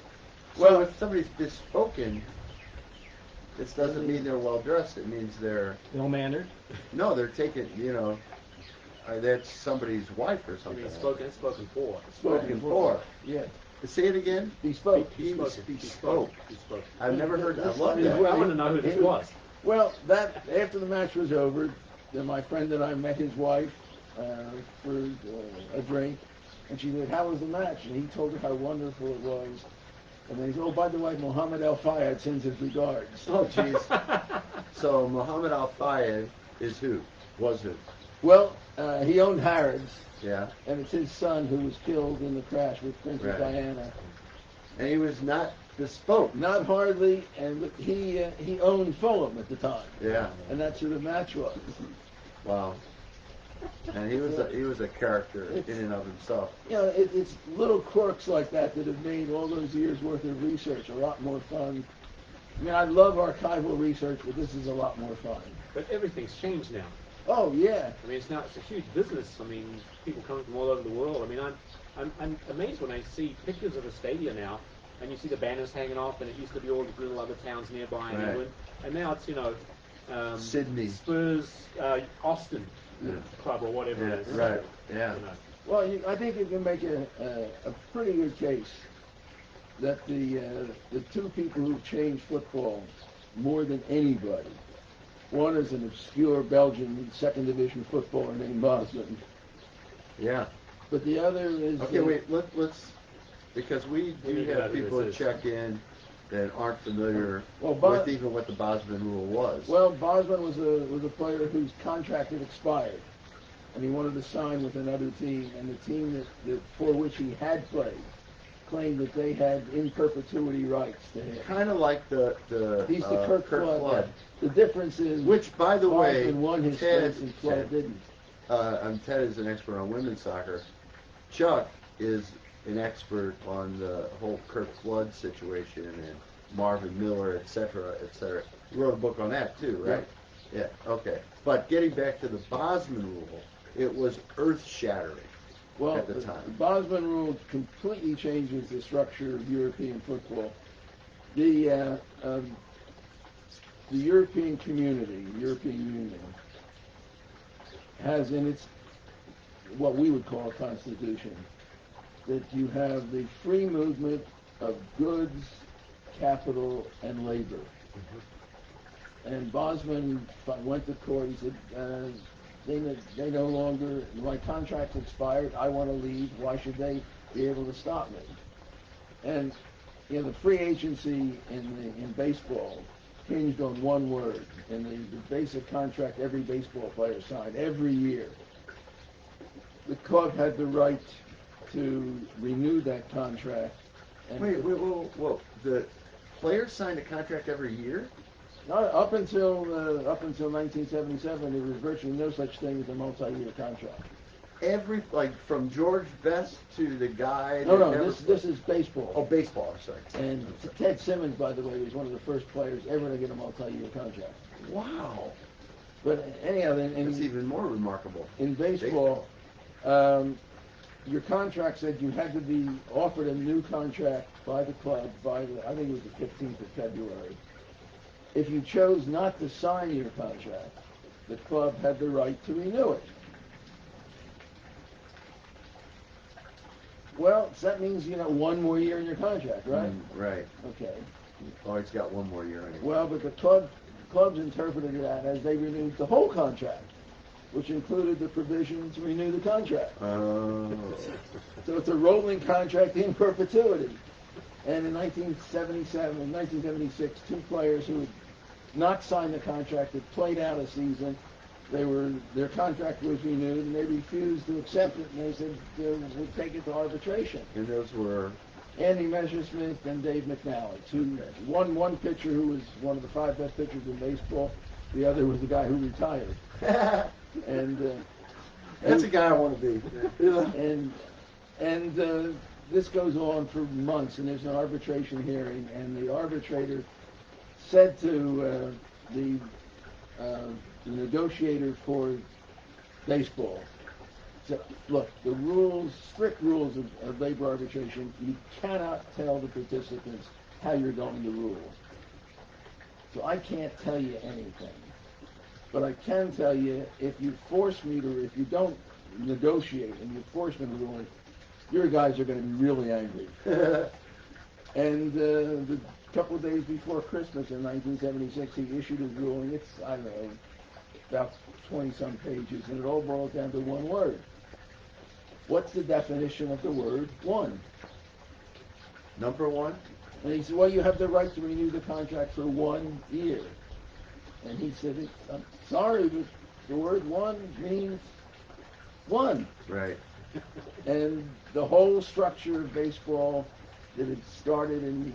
well- Well, if somebody's bespoken, this doesn't mean they're well dressed. It means they're Ill-mannered. no, they're taking. That's somebody's wife or I something. mean, spoken for. Spoken for. Yeah. Say it again. Bespoke. Bespoke. I've never heard that. I love Yeah. that. I want to know who this was. Well, that after the match was over, then my friend and I met his wife for a drink, and she said, "How was the match?" And he told her how wonderful it was. And then he said, "Oh, by the way, Muhammad Al Fayed sends his regards." Oh, jeez. So Muhammad Al Fayed is who? Was who? Well, he owned Harrods, Yeah. and it's his son who was killed in the crash with Princess Right. Diana. And he was not bespoke. Not hardly, and he owned Fulham at the time, Yeah. and that's who the match was. Wow. And he was a character in and of himself. You know, it's little quirks like that that have made all those years worth of research a lot more fun. I mean, I love archival research, but this is a lot more fun. But everything's changed now. Oh yeah, I mean, it's a huge business. I mean, people coming from all over the world. I mean, I'm amazed when I see pictures of the stadium now, and you see the banners hanging off, and it used to be all the little other towns nearby in Right. England, and now it's Sydney. Spurs, Austin club or whatever it is. Right. Yeah. You know. well, I think you can make a pretty good case that the two people who've changed football more than anybody. One is an obscure Belgian second division footballer named Bosman, Yeah. but the other is Okay, wait. Let's because we We need do to know have who people this that is. check in that aren't familiar Well, with even what the Bosman rule was. Well, Bosman was a player whose contract had expired, and he wanted to sign with another team, and the team that for which he had played claimed that they had in perpetuity rights to him. Kind of like the He's the Kirk Flood. Flood. The difference is, Which, by the way, Bosman won his Ted, space and Flood didn't. Ted is an expert on women's soccer. Chuck is an expert on the whole Kirk Flood situation and Marvin Miller, et cetera, et cetera. You wrote a book on that too, right? Yeah. Okay. But getting back to the Bosman rule, it was earth-shattering Well, at the the time. Bosman rule completely changes the structure of European football. The European community, European Union, has in its what we would call a constitution that you have the free movement of goods, capital, and labor. And Bosman went to court. He said, they no longer, my contract's expired. I want to leave. Why should they be able to stop me? And you know, the free agency in baseball hinged on one word, and the basic contract every baseball player signed every year. The club had the right to renew that contract. And Wait, whoa. The players signed a contract every year? Up until 1977, there was virtually no such thing as a multi-year contract. From George Best to the guy. No, this is baseball. Oh, baseball. I'm sorry. And Ted Simmons, by the way, was one of the first players ever to get a multi-year contract. Wow. But anyhow, That's even more remarkable. in baseball, your contract said you had to be offered a new contract by the club by I think it was the 15th of February. If you chose not to sign your contract, the club had the right to renew it. Well, so that means, one more year in your contract, right? Right. Okay. Oh, he's got one more year anyway. Well, but the clubs interpreted that as they renewed the whole contract, which included the provision to renew the contract. Oh. So it's a rolling contract in perpetuity. And in 1976, two players who had not signed the contract had played out a season. Their contract was renewed, and they refused to accept it, and they said they would take it to arbitration. And those were Andy Messersmith and Dave McNally. One pitcher who was one of the 5 best pitchers in baseball. The other was the guy who retired. And that's a guy I want to be. And this goes on for months, and there's an arbitration hearing, and the arbitrator said to the negotiator for baseball, So, look, the rules, strict rules of labor arbitration, you cannot tell the participants how you're going to rule. So I can't tell you anything. But I can tell you, if you force me to, if you don't negotiate and you force me to rule, your guys are going to be really angry. And the couple of days before Christmas in 1976, he issued his ruling. It's, I don't know, about 20-some pages, and it all boils down to one word. What's the definition of the word one? Number one? And he said, well, you have the right to renew the contract for 1 year. And he said, I'm sorry, but the word one means one. Right. And the whole structure of baseball that had started in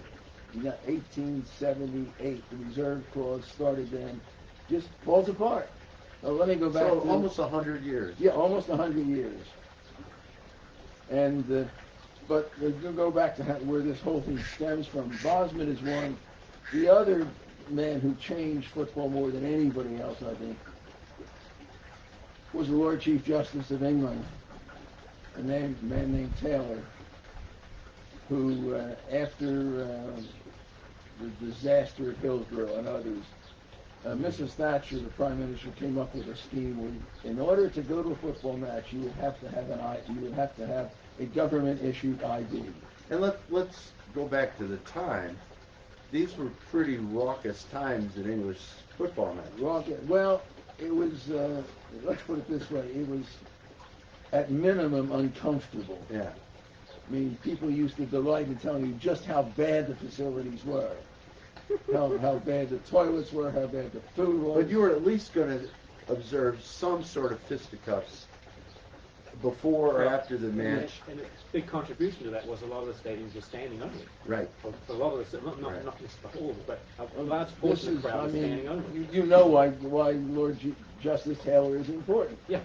1878, the reserve clause started then, just falls apart. Now, let me go back So to... almost 100 years. Yeah, almost 100 years. And, but we'll go back to where this whole thing stems from. Bosman is one. The other man who changed football more than anybody else, I think, was the Lord Chief Justice of England, a man named Taylor, who, after the disaster at Hillsborough and others, Mrs. Thatcher, the Prime Minister, came up with a scheme where, in order to go to a football match, you would have to have a government-issued ID. And let's go back to the time. These were pretty raucous times in English football matches. Well, it was, let's put it this way, it was at minimum uncomfortable. Yeah. I mean, people used to delight in telling you just how bad the facilities were, how bad the toilets were, how bad the food was. But you were at least going to observe some sort of fisticuffs before or after the match. And a big contribution to that was a lot of the stadiums were standing only. Right. A lot of the, not just the whole, but a large portion of the crowd was standing only. You know why Lord Justice Taylor is important. Yeah.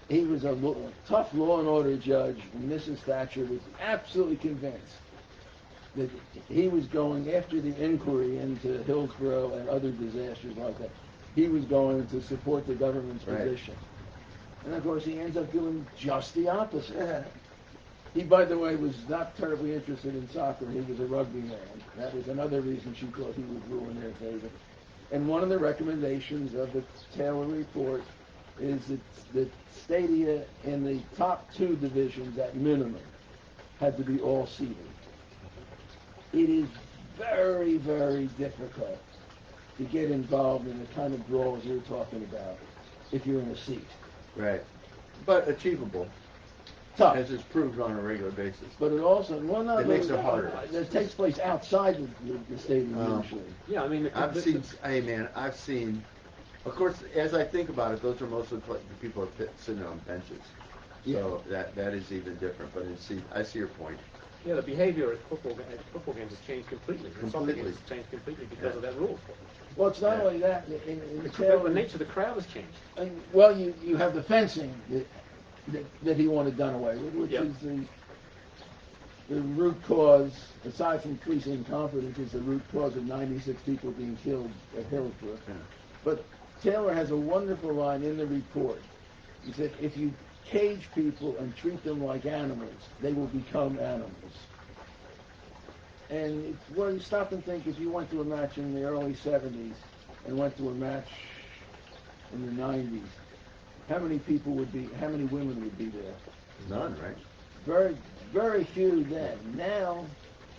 He was a tough law and order judge, and Mrs. Thatcher was absolutely convinced that he was going, after the inquiry into Hillsborough and other disasters like that, he was going to support the government's position. And of course, he ends up doing just the opposite. He, by the way, was not terribly interested in soccer. He was a rugby man. That was another reason she thought he would rule in their favor. And one of the recommendations of the Taylor report is that stadia in the top two divisions at minimum had to be all seated. It is very, very difficult to get involved in the kind of brawls you're talking about if you're in a seat. Right. But achievable. Tough. As is proved on a regular basis. But it also, it makes it harder. It takes place outside the stadium usually. Yeah, I mean, I've seen, of course, as I think about it, those are mostly the people are sitting on benches. So that is even different. But I see your point. Yeah, the behavior at football games has changed completely. Soccer games has changed completely because of that rule. Well, it's not only that. The nature of the crowd has changed. Well, you have the fencing that he wanted done away with, which is the root cause, aside from police incompetence, is the root cause of 96 people being killed at Hillsborough. Yeah. But Taylor has a wonderful line in the report. He said, if you cage people and treat them like animals, they will become animals. And well, you stop and think, if you went to a match in the early 70s and went to a match in the 90s, how many women would be there? None, right? Very, very few then. Now,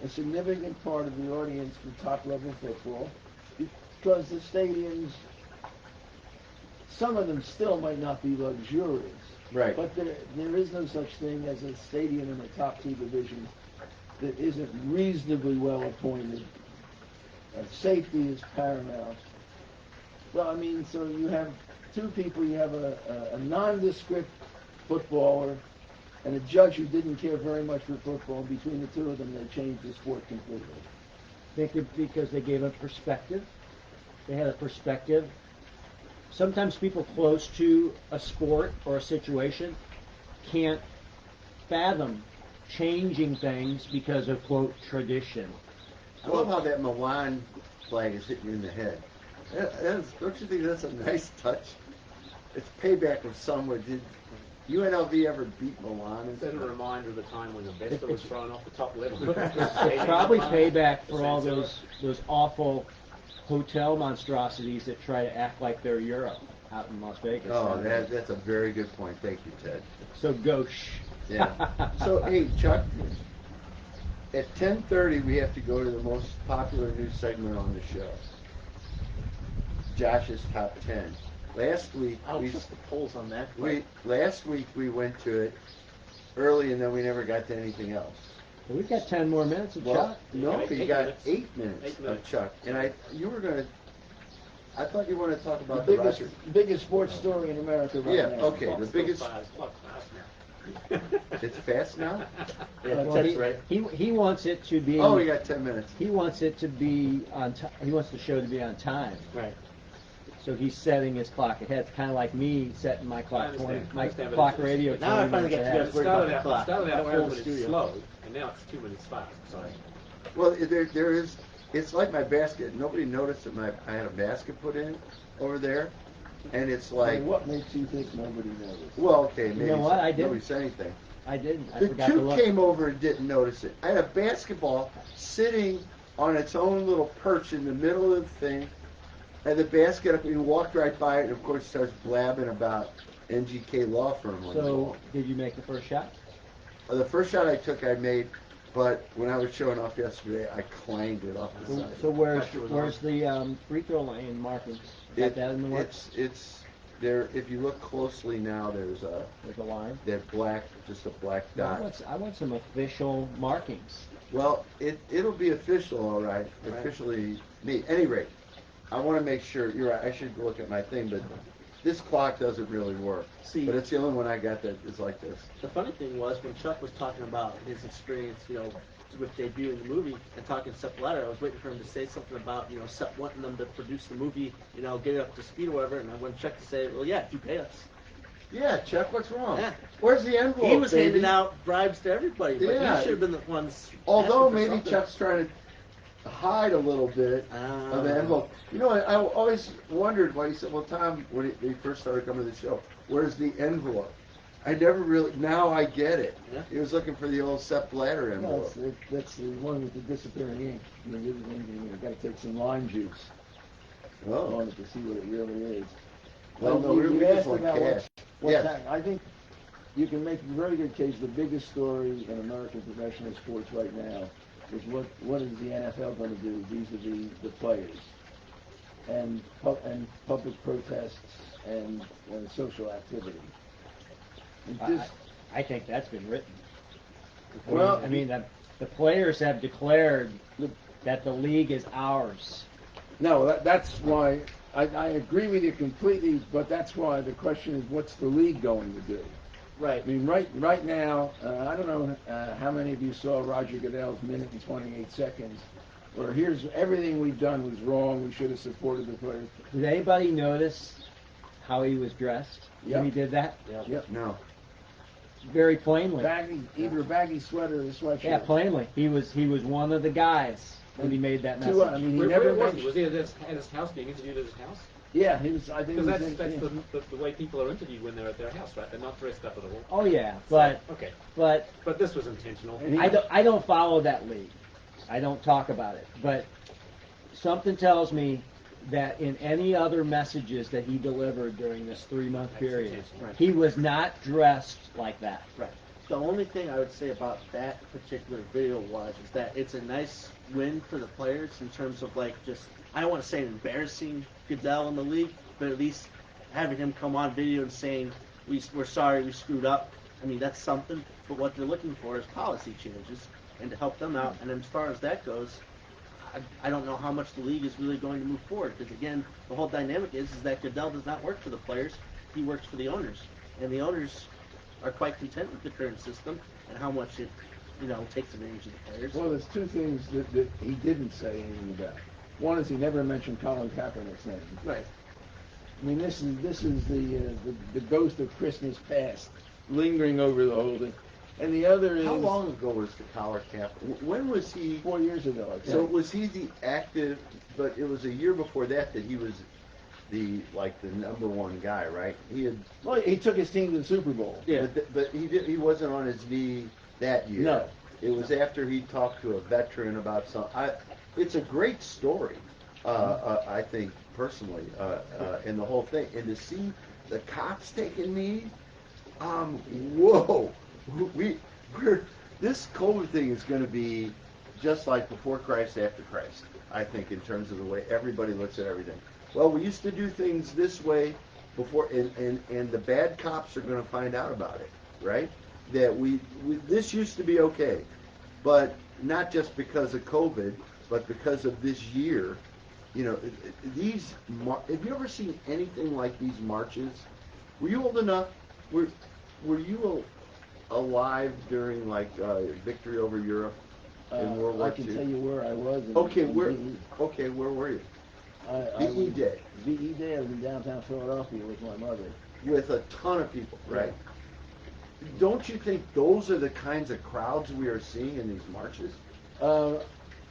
a significant part of the audience for top-level football, because the stadiums, some of them still might not be luxurious. Right. But there is no such thing as a stadium in the top two divisions that isn't reasonably well appointed. Safety is paramount. Well, I mean, so you have two people. You have a nondescript footballer and a judge who didn't care very much for football. And between the two of them, they changed the sport completely. Because they gave a perspective. They had a perspective. Sometimes people close to a sport or a situation can't fathom changing things because of, quote, tradition. I love how that Milan flag is hitting you in the head. Don't you think that's a nice touch? It's payback of someone did UNLV ever beat Milan? Is that a reminder of the time when the Vesta was thrown off the top level? It's probably payback for all those awful hotel monstrosities that try to act like they're Euro out in Las Vegas. Oh, that's a very good point. Thank you, Ted. So gauche. Yeah. So, hey, Chuck, at 10:30 we have to go to the most popular news segment on the show. Josh's top 10. Last week I'll put the polls on that. last week we went to it early and then we never got to anything else. We've got 10 more minutes of Well, Chuck. no, Eight you got minutes. 8 minutes, 8 of minutes. Chuck. And I thought you wanted to talk The about the biggest, Roger. biggest sports story in America right Yeah, now. okay, the biggest. Clock's fast now. It's fast now? Yeah, Well, Ted's right. he wants it to be. Oh, we got 10 minutes. He wants it to be on. He wants the show to be on time. Right. So he's setting his clock ahead. It's kind of like me setting my clock I 20, understand. my I understand, but clock it's- radio. Now I 20 finally minutes get to ahead. It Worried started about out, the clock. started I out don't have 4 the minutes studio. slow, and now it's 2 minutes fast. Sorry. Well, there is. It's like my basket. Nobody noticed that I had a basket put in over there, and it's like. What makes you think nobody noticed? Well, okay, maybe know what? I didn't. nobody said anything. I didn't. I The forgot to two look. came over and didn't notice it. I had a basketball sitting on its own little perch in the middle of the thing, and the basket up and walked right by it, and of course starts blabbing about NGK Law Firm on the So, wall. did you make the first shot? The first shot I took, I made, but when I was showing off yesterday, I clanged it off the So, side. so where's Pressure was where's the free throw line markings? Got that in the works? It's there. If you look closely now, there's With the line? that black, just a black dot. I want some official markings. Well, it'll be official, all right. Officially, me. Any rate, I want to make sure. You're right. I should look at my thing, but this clock doesn't really work. See- but it's the only one I got that is like this. The funny thing was when Chuck was talking about his experience, with debuting the movie and talking to Sepp Blatter, I was waiting for him to say something about, Sepp wanting them to produce the movie, get it up to speed or whatever. And I wanted Chuck to say, well, yeah, if you pay us. Yeah, Chuck. What's wrong? Yeah. Where's the envelope? He was baby? handing out bribes to everybody, but Yeah. he should have been the ones. Although asking for maybe something. Chuck's trying to hide a little bit of the envelope. I always wondered why he said, well, Tom, when he first started coming to the show, where's the envelope? I never really, now I get it. Yeah. He was looking for the old Sepp Blatter No, envelope. that's the one with the disappearing ink. You got to take some lime juice Oh. on it to see what it really is. Well, no, You we asked just want about cash. what's Yes. happening. I think you can make a very good case. The biggest story in American professional sports right now is what is the NFL going to do vis-a-vis the players and public protests and social activity. I think that's been written. Well, I mean, the players have declared that the league is ours. No, that's why I agree with you completely, but that's why the question is, what's the league going to do? Right. I mean, right now, I don't know how many of you saw Roger Goodell's minute and 28 seconds, where here's everything we've done was wrong, we should have supported the players. Did anybody notice how he was dressed when he did that? Yep. No. Very plainly. Either a baggy sweater or a sweatshirt. Yeah, plainly. He was one of the guys when he made that message. I mean, he Where never was he? mentioned. Was he at his house, being interviewed at his house? Yeah, he was. I think. Because he was that's in, the way people are interviewed when they're at their house, right? They're not dressed up at all. Oh yeah, but Okay. but But this was intentional. And he- I don't follow that league. I don't talk about it. But something tells me that in any other messages that he delivered during this 3-month That's period, intentional. he was not dressed like that. Right. The only thing I would say about that particular video was is that it's a nice win for the players in terms of I don't want to say embarrassing Goodell in the league, but at least having him come on video and saying we're sorry we screwed up. I mean that's something. But what they're looking for is policy changes and to help them out. And as far as that goes, I don't know how much the league is really going to move forward because again the whole dynamic is that Goodell does not work for the players. He works for the owners, and the owners are quite content with the current system and how much it, takes advantage of the players. Well, there's two things that he didn't say anything about. One is he never mentioned Colin Kaepernick's name. Right. I mean, this is the ghost of Christmas past lingering over the whole thing. And the other is How long ago was the collar cap? When was he? 4 years ago. I think. So was he the active? But it was a year before that he was the number one guy, right? Well, he took his team to the Super Bowl. Yeah. But he wasn't on his knee that year. No. It was after he talked to a veteran about some. It's a great story, I think personally, and the whole thing, and to see the cops taking knee, whoa, this COVID thing is going to be just like before Christ, after Christ. I think in terms of the way everybody looks at everything. Well, we used to do things this way before, and the bad cops are going to find out about it, right? That this used to be okay, but not just because of COVID, but because of this year. You know, have you ever seen anything like these marches? Were you old enough? Were you alive during like victory over Europe in World War II? I can tell you where I was. Okay, where were you? VE Day. VE Day. I was in downtown Philadelphia with my mother. With a ton of people, right? Don't you think those are the kinds of crowds we are seeing in these marches?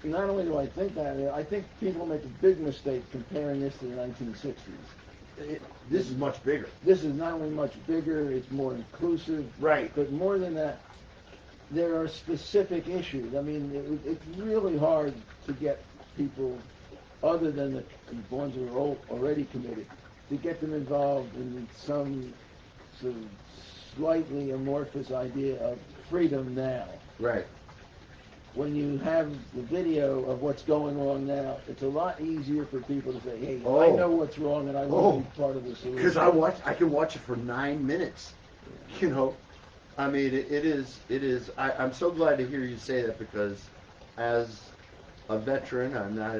Not only do I think that, I think people make a big mistake comparing this to the 1960s. This is much bigger. This is not only much bigger, it's more inclusive. Right. But more than that, there are specific issues. I mean, it's really hard to get people, other than the ones who are already committed, to get them involved in some sort of slightly amorphous idea of freedom now. Right. When you have the video of what's going on now, it's a lot easier for people to say, hey, I know what's wrong and I want to be part of the solution. Because I can watch it for 9 minutes. You know, I mean, it is. I'm so glad to hear you say that, because as a veteran, I'm not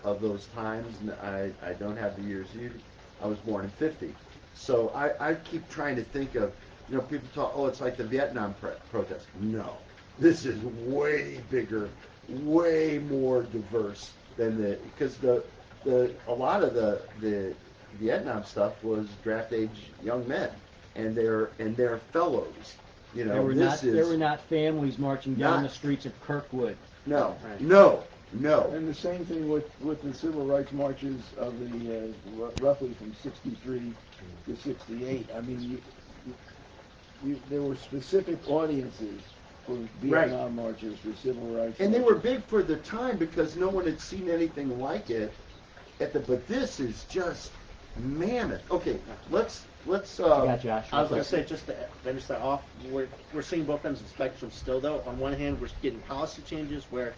of those times. I don't have the years you. I was born in '50, so I keep trying to think of, you know, people talk, it's like the Vietnam protest. No, this is way bigger, way more diverse than because a lot of the Vietnam stuff was draft age young men and their fellows. You know, there were not families marching down the streets of Kirkwood. No, right. no. And the same thing with the civil rights marches of the roughly from '63 to '68. I mean, there were specific audiences for Vietnam marches, for civil rights. And they were big for the time because no one had seen anything like it. But this is just mammoth. Okay, let's. Yeah, Josh. I was going to say, just to finish that off, we're seeing both ends of the spectrum still, though. On one hand, we're getting policy changes where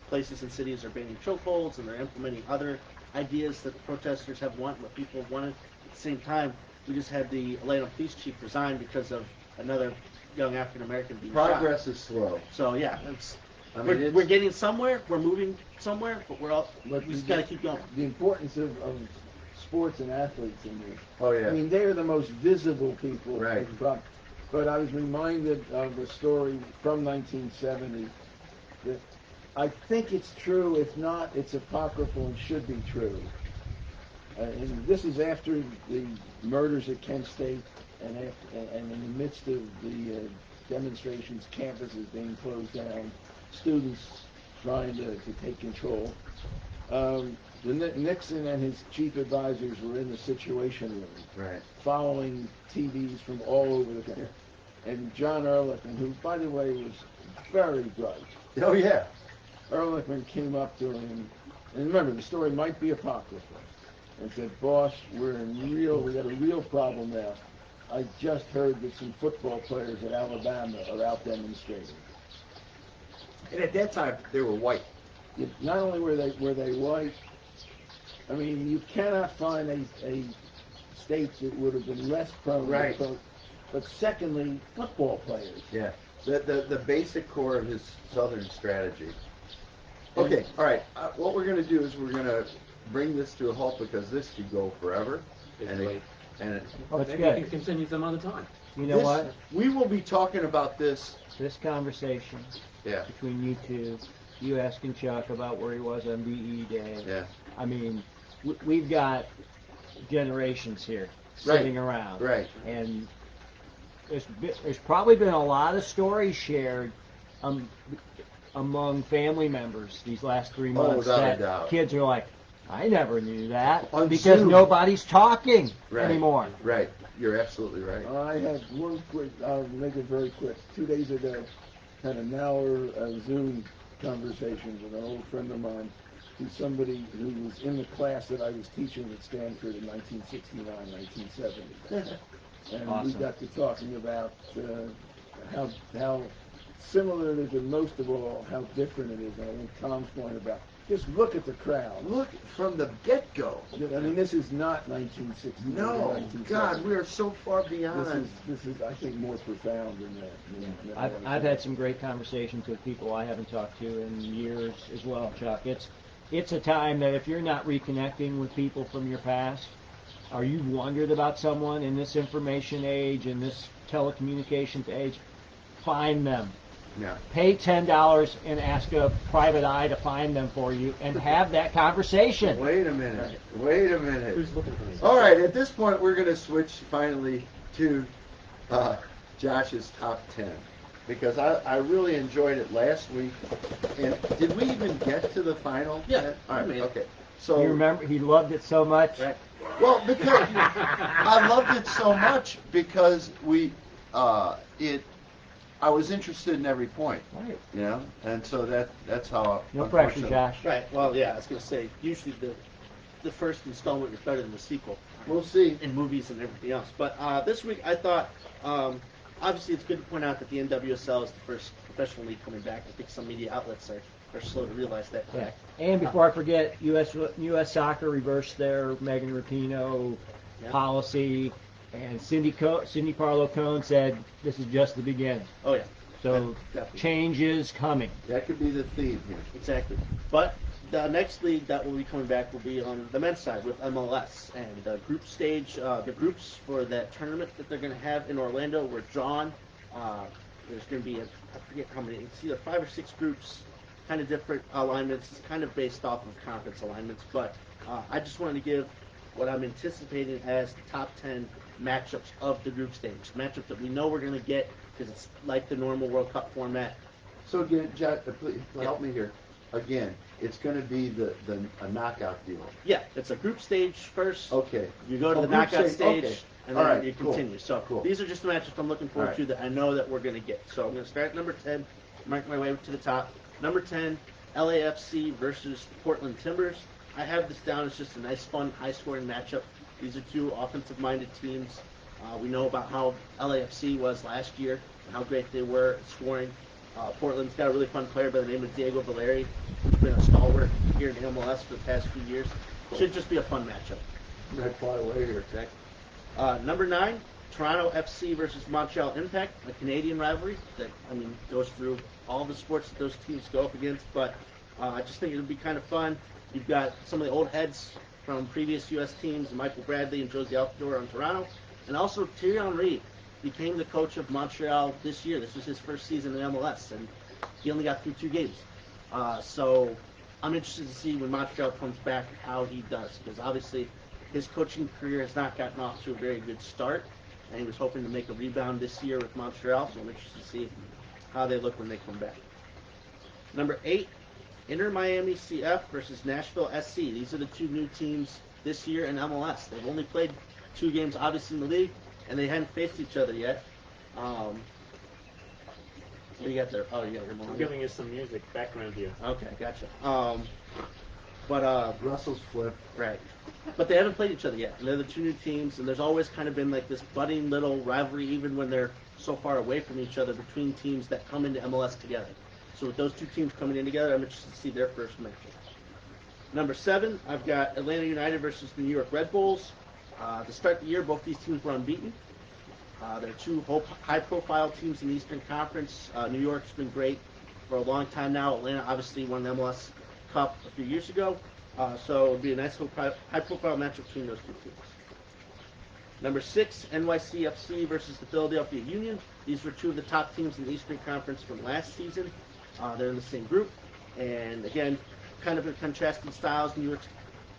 places and cities are banning chokeholds and they're implementing other ideas that the protesters have what people have wanted. At the same time, we just had the Atlanta police chief resign because of another young African American being shot. Progress is slow. So yeah, we're getting somewhere, we're moving somewhere, but we just got to keep going. The importance of sports and athletes in this. Oh yeah. I mean, they are the most visible people. Right. But I was reminded of a story from 1970 that I think it's true. If not, it's apocryphal and should be true. And this is after the murders at Kent State, and in the midst of the demonstrations, campuses being closed down, students trying to take control. Nixon and his chief advisors were in the Situation Room, right, following TVs from all over the country. And John Ehrlichman, who, by the way, was very bright. Oh, yeah. Ehrlichman came up to him, and remember, the story might be apocryphal, and said, "Boss, we got a real problem now. I just heard that some football players at Alabama are out demonstrating." And at that time, they were white. Not only were they white, I mean, you cannot find a state that would have been less prone. Right. But secondly, football players. Yeah. The basic core of his Southern strategy. Okay, all right. What we're going to do is we're going to bring this to a halt because this could go forever. Maybe That's we good. can continue some other time. You know what? We will be talking about this. This conversation between you two, you asking Chuck about where he was on VE Day. Yeah. I mean, we've got generations here sitting around. Right. And there's probably been a lot of stories shared among family members these last 3 months. Without a that doubt. Kids are like, I never knew that On because Zoom. nobody's talking Right. anymore. Right. You're absolutely right. I had one quick, I'll make it very quick. 2 days ago, had an hour Zoom conversation with an old friend of mine who's somebody who was in the class that I was teaching at Stanford in 1969, 1970. And we Awesome. got to talking about how similar it is, and most of all, how different it is. And I think Tom's point about just look at the crowd. Look from the get-go. I mean, this is not 1960. No, God, we are so far beyond. This is, I think, more profound than that. than I've had some great conversations with people I haven't talked to in years as well, Chuck. It's a time that if you're not reconnecting with people from your past, or you've wondered about someone in this information age, in this telecommunications age, find them. Yeah. Pay $10 and ask a private eye to find them for you and have that conversation. Wait a minute. Wait a minute. Who's looking for me? All right, at this point, we're going to switch finally to Josh's top 10 because I really enjoyed it last week. And did we even get to the final? Yeah. All right. I mean, Okay. So You remember, he loved it so much. Right. well, because I loved it so much because I was interested in every point, Right. you know, and so that's how. No pressure, unfortunately- Josh. Right. Well, yeah. I was gonna say usually the first installment is better than the sequel We'll see. in movies and everything else. But this week I thought obviously it's good to point out that the NWSL is the first professional league coming back. I think some media outlets are slow to realize that Yeah. fact. And before I forget, U.S. Soccer reversed their Megan Rapinoe Yeah. policy, and Cindy Parlow Cone said this is just the beginning. Oh yeah. So Definitely. change is coming. That could be the theme here. Exactly. But the next league that will be coming back will be on the men's side with MLS. And the group stage, the groups for that tournament that they're going to have in Orlando were drawn. There's going to be, I forget how many, it's either 5 or 6 groups, kind of different alignments. It's kind of based off of conference alignments. But I just wanted to give what I'm anticipating as the top 10 matchups of the group stage. Matchups that we know we're going to get because it's like the normal World Cup format. So again, Josh, please help me here. Again, it's going to be a knockout deal. Yeah, it's a group stage first. Okay. You go to the group knockout stage, okay. and All then right, you cool. continue. So Cool. these are just the matchups I'm looking forward All to right. that I know that we're going to get. So I'm going to start at number 10, mark my way to the top. Number 10, LAFC versus Portland Timbers. I have this down as just a nice, fun, high-scoring matchup. These are two offensive-minded teams. We know about how LAFC was last year and how great they were at scoring. Portland's got a really fun player by the name of Diego Valeri, who's been a stalwart here in MLS for the past few years. Should just be a fun matchup. Red fly away here. Number 9, Toronto FC versus Montreal Impact, a Canadian rivalry that, goes through all the sports that those teams go up against. But I just think it would be kind of fun. You've got some of the old heads from previous U.S. teams, Michael Bradley and Josie Altidore on Toronto. And also Thierry Henry became the coach of Montreal this year. This was his first season in MLS, and he only got through 2 games. So I'm interested to see when Montreal comes back how he does, because obviously his coaching career has not gotten off to a very good start, and he was hoping to make a rebound this year with Montreal, so I'm interested to see how they look when they come back. Number 8, Inter Miami CF versus Nashville SC. These are the 2 new teams this year in MLS. They've only played 2 games, obviously, in the league, and they hadn't faced each other yet. What do you got there? Oh, you got your I'm giving you some music background here. Okay, gotcha. Russell's flip. Right. But they haven't played each other yet. And they're the 2 new teams, and there's always kind of been like this budding little rivalry, even when they're so far away from each other, between teams that come into MLS together. So with those 2 teams coming in together, I'm interested to see their first matchup. Number 7, I've got Atlanta United versus the New York Red Bulls. To start the year, both these teams were unbeaten. They're 2 high-profile teams in the Eastern Conference. New York's been great for a long time now. Atlanta obviously won the MLS Cup a few years ago. So it'll be a nice high-profile matchup between those 2 teams. Number 6, NYCFC versus the Philadelphia Union. These were 2 of the top teams in the Eastern Conference from last season. They're in the same group. And again, kind of a contrasting styles. New York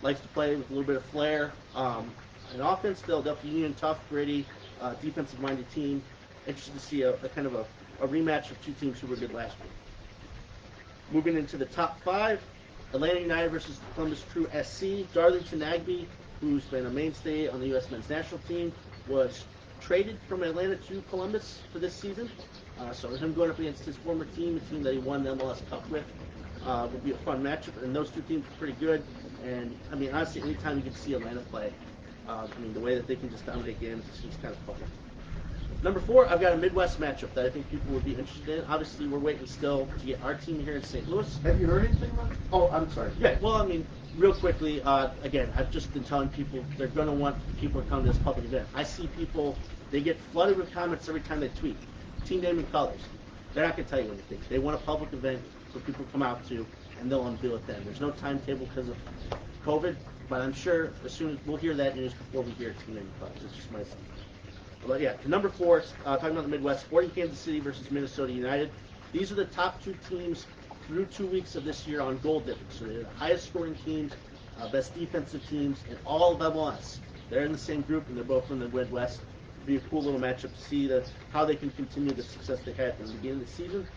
likes to play with a little bit of flair. And offense, Philadelphia Union, tough, gritty, defensive-minded team. Interested to see a kind of a rematch of 2 teams who were good last year. Moving into the top 5, Atlanta United versus Columbus Crew SC. Darlington Nagbe, who's been a mainstay on the U.S. men's national team, was traded from Atlanta to Columbus for this season. So him going up against his former team, the team that he won the MLS Cup with, will be a fun matchup. And those two teams are pretty good. And, I mean, honestly, anytime you can see Atlanta play, I mean, the way that they can just dominate games is just kind of fun. Number 4, I've got a Midwest matchup that I think people would be interested in. Obviously, we're waiting still to get our team here in St. Louis. Have you heard anything about it? Oh, I'm sorry. Yeah, well, I mean, real quickly, again, I've just been telling people they're going to want people to come to this public event. I see people, they get flooded with comments every time they tweet. Team name and colors. They're not going to tell you anything. They want a public event for people to come out to, and they'll unveil it then. There's no timetable because of COVID, but I'm sure as soon as we'll hear that news before we hear team name and colors. It's just my assumption. But yeah, number 4, talking about the Midwest, Sporting Kansas City versus Minnesota United. These are the top 2 teams through 2 weeks of this year on goal difference. So they're the highest scoring teams, best defensive teams in all of MLS. They're in the same group, and they're both from the Midwest. It'll be a cool little matchup to see how they can continue the success they had in the beginning of the season.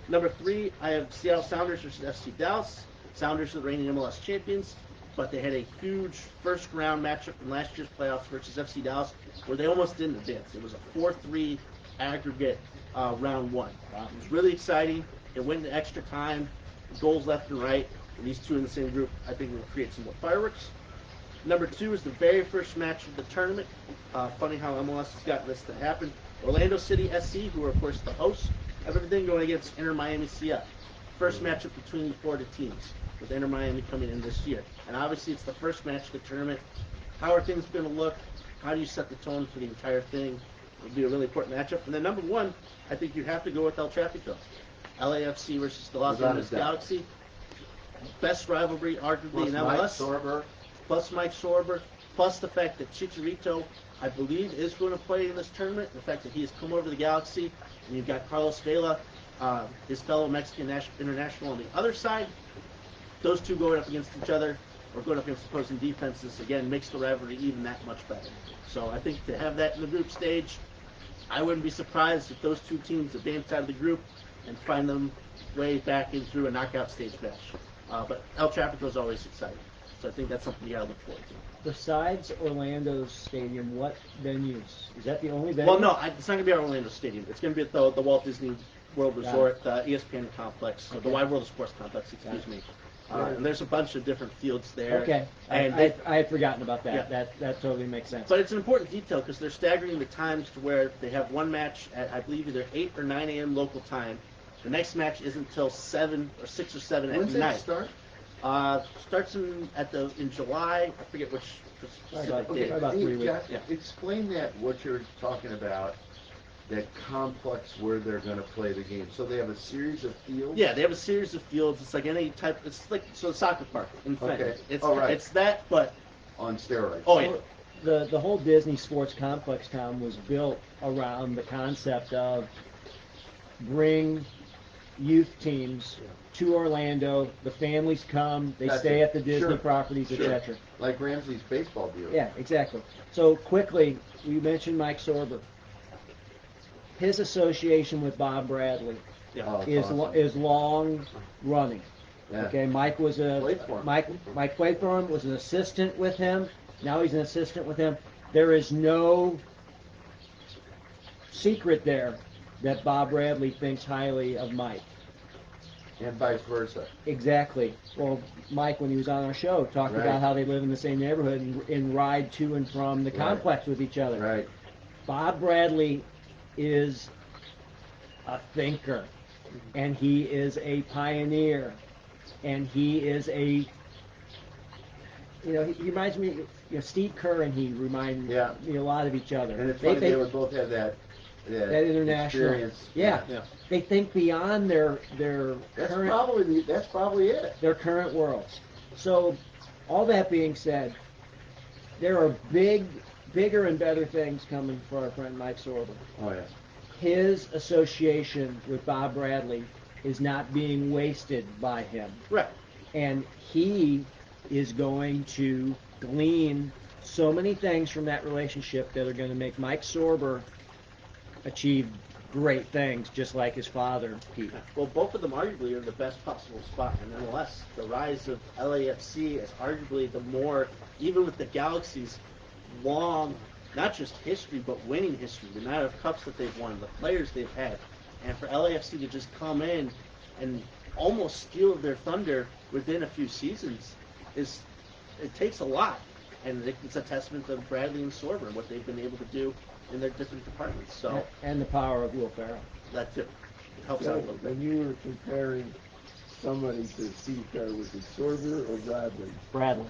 Number 3, I have Seattle Sounders versus FC Dallas. Sounders are the reigning MLS champions, but they had a huge first-round matchup in last year's playoffs versus FC Dallas, where they almost didn't advance. It was a 4-3 aggregate round 1. It was really exciting. It went into extra time, goals left and right, and these two in the same group, I think, will create some more fireworks. Number 2 is the very first match of the tournament. Funny how MLS has gotten this to happen. Orlando City SC, who are, of course, the hosts of everything, going against Inter Miami CF. First matchup between the Florida teams, with Inter Miami coming in this year. And obviously, it's the first match of the tournament. How are things going to look? How do you set the tone for the entire thing? It'll be a really important matchup. And then number 1, I think you have to go with El Trafico. LAFC versus the Los Angeles Galaxy. Best rivalry, arguably, in MLS. Plus Mike Sorber. Plus the fact that Chicharito, I believe, is going to play in this tournament. The fact that he has come over to the Galaxy. And you've got Carlos Vela, his fellow Mexican international, on the other side. Those two going up against each other, or going up against opposing defenses, again, makes the rivalry even that much better. So I think to have that in the group stage, I wouldn't be surprised if those two teams advance out of the group and find them way back in through a knockout stage match. But El Trafico is always exciting. So I think that's something you got to look forward to. Besides Orlando's stadium, what venues? Is that the only venue? Well, no, it's not going to be our Orlando Stadium. It's going to be at the Walt Disney World Resort, the ESPN Complex, the Wide World of Sports Complex, excuse me. And there's a bunch of different fields there. Okay, and I had forgotten about that. Yeah. That totally makes sense. But it's an important detail because they're staggering the times to where they have one match at, I believe, either 8 or 9 a.m. local time. The next match isn't until 7 or 6 or 7 at night. When's that start? Starts in July. I forget which specific date. About 3 weeks. Jack, explain that, what you're talking about, that complex where they're going to play the game. So they have a series of fields? Yeah, they have a series of fields. It's like any type. It's like the soccer park in Fenton. Okay. It's right. It's that, but on steroids. Oh yeah. The whole Disney Sports Complex, Tom, was built around the concept of bring youth teams to Orlando. The families come. They stay at the Disney properties, etc. Like Ramsey's baseball deal. Yeah, exactly. So quickly, you mentioned Mike Sorber. His association with Bob Bradley is long running. Yeah. Okay, Mike played for him, was an assistant with him. Now he's an assistant with him. There is no secret there that Bob Bradley thinks highly of Mike. And vice versa. Exactly. Well, Mike, when he was on our show, talked about how they live in the same neighborhood and ride to and from the complex with each other. Right. Bob Bradley is a thinker, and he is a pioneer, and he is he reminds me, Steve Kerr and he remind me a lot of each other. And it's funny they would both have that international experience. Yeah. They think beyond their That's current. That's probably it. Their current worlds. So, all that being said, there are bigger and better things coming for our friend Mike Sorber. Oh yeah. His association with Bob Bradley is not being wasted by him. Right. And he is going to glean so many things from that relationship that are going to make Mike Sorber achieve great things, just like his father, Pete. Well, both of them arguably are the best possible spot in MLS. The rise of LAFC is arguably the more, even with the Galaxy's long, not just history, but winning history, the amount of cups that they've won, the players they've had. And for LAFC to just come in and almost steal their thunder within a few seasons, it takes a lot. And it's a testament to Bradley and Sorber and what they've been able to do in their different departments. So And the power of Will Ferrell. that too. It helps out a little bit. When you were comparing somebody to Steve Kerr, was it Sorber or Bradley? Bradley.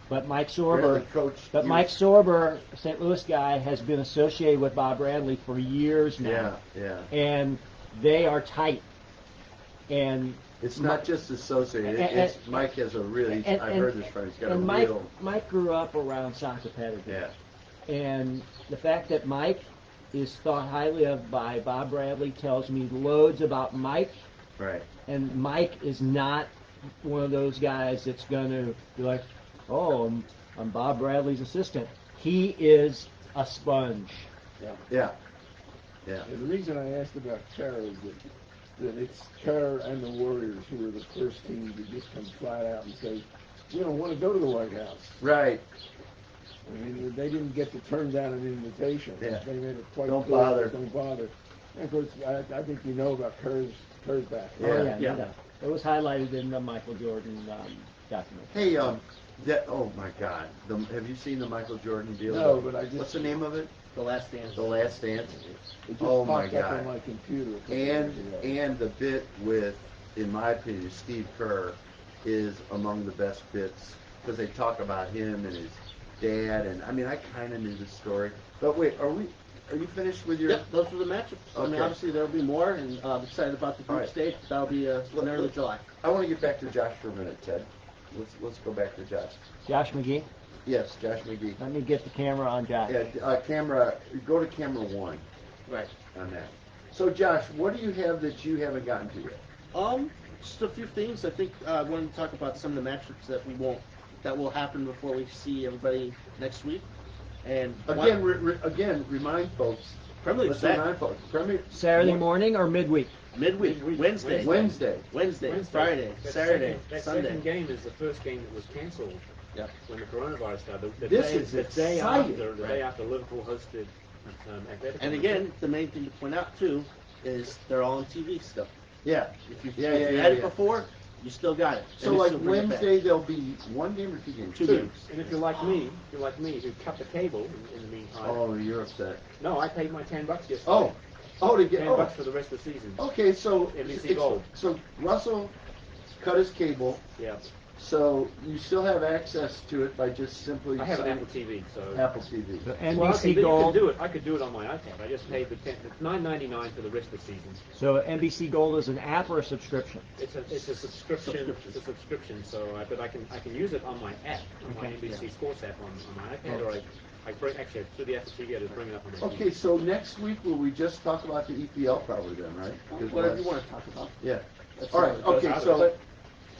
But Mike Bradley Sorber, coached but you. Mike Sorber, St. Louis guy, has been associated with Bob Bradley for years now. Yeah. And they are tight. And It's not just associated. It's Mike has a really. I've heard this from him. He's got a and Mike, real. Mike grew up around soccer pedigree. Yeah. And the fact that Mike is thought highly of by Bob Bradley tells me loads about Mike. Right. And Mike is not one of those guys that's going to be like, oh, I'm Bob Bradley's assistant. He is a sponge. Yeah. And the reason I asked about Kerr is that it's Kerr and the Warriors who are the first team to just come flat out and say, we don't want to go to the White House. Right. I mean, they didn't get to turn down an invitation. Yeah. They made it quite Don't clear, bother. Don't bother. And of course, I think you know about Kerr's back. Yeah. Oh, yeah, Yeah. no doubt. It was highlighted in the Michael Jordan documentary. Hey, oh my God, have you seen the Michael Jordan deal? No, but I just... What's the name of it? The Last Dance. The Last Dance. It just Oh my popped up God. on my computer. a couple days ago. And the bit with, in my opinion, Steve Kerr is among the best bits because they talk about him and his dad, and I mean I kind of knew the story. But wait, are you finished with your? Yep, those were the matchups. I mean, Okay. obviously there'll be more, and I'm excited about the group All right. stage. That'll be in early July. I want to get back to Josh for a minute, Ted. Let's go back to Josh. Josh McGee, Yes, Josh McGee. let me get the camera on Josh. Yeah, go to camera 1 Right. on that. So Josh, what do you have that you haven't gotten to yet? Just a few things. I think I wanted to talk about some of the matchups that will happen before we see everybody next week. And Again, remind folks. Premier League Let's Saturday. remind folks. Premier Saturday morning or midweek? midweek, Wednesday, Wednesday. Friday, That Saturday, that Sunday. second game is the first game that was cancelled Yep. when the coronavirus started. The This day, is the day exciting. after, the Right. day after Liverpool hosted Atletico. And again, the main thing to point out too is they're all on TV still. Yeah. If you Yeah, if you yeah, had yeah. it before, you still got it. So And you like still bring it back. Wednesday there'll be one game or two games? Two games. And if you're like me, who cut the cable in the meantime. Oh, you're upset. No, I paid my $10 yesterday. To get $10 for the rest of the season. Okay, so NBC Gold. So Russell cut his cable. Yeah. So you still have access to it by just simply I have an signing- Apple TV, so. Apple TV. So Well, NBC you Gold. can do it. I could do it on my iPad. I just paid the $9.99 for the rest of the season. So NBC Gold is an app or a subscription? It's a subscription. It's a subscription. So, but I can use it on my app, on my Okay. NBC Sports app on my iPad, or I bring actually through the Apple TV. I just bring it up on my Okay, TV. so next week will we just talk about the EPL probably then, right? Because Whatever we'll you have- want to talk about. Yeah. That's All right. fine. Okay. Goes So. out of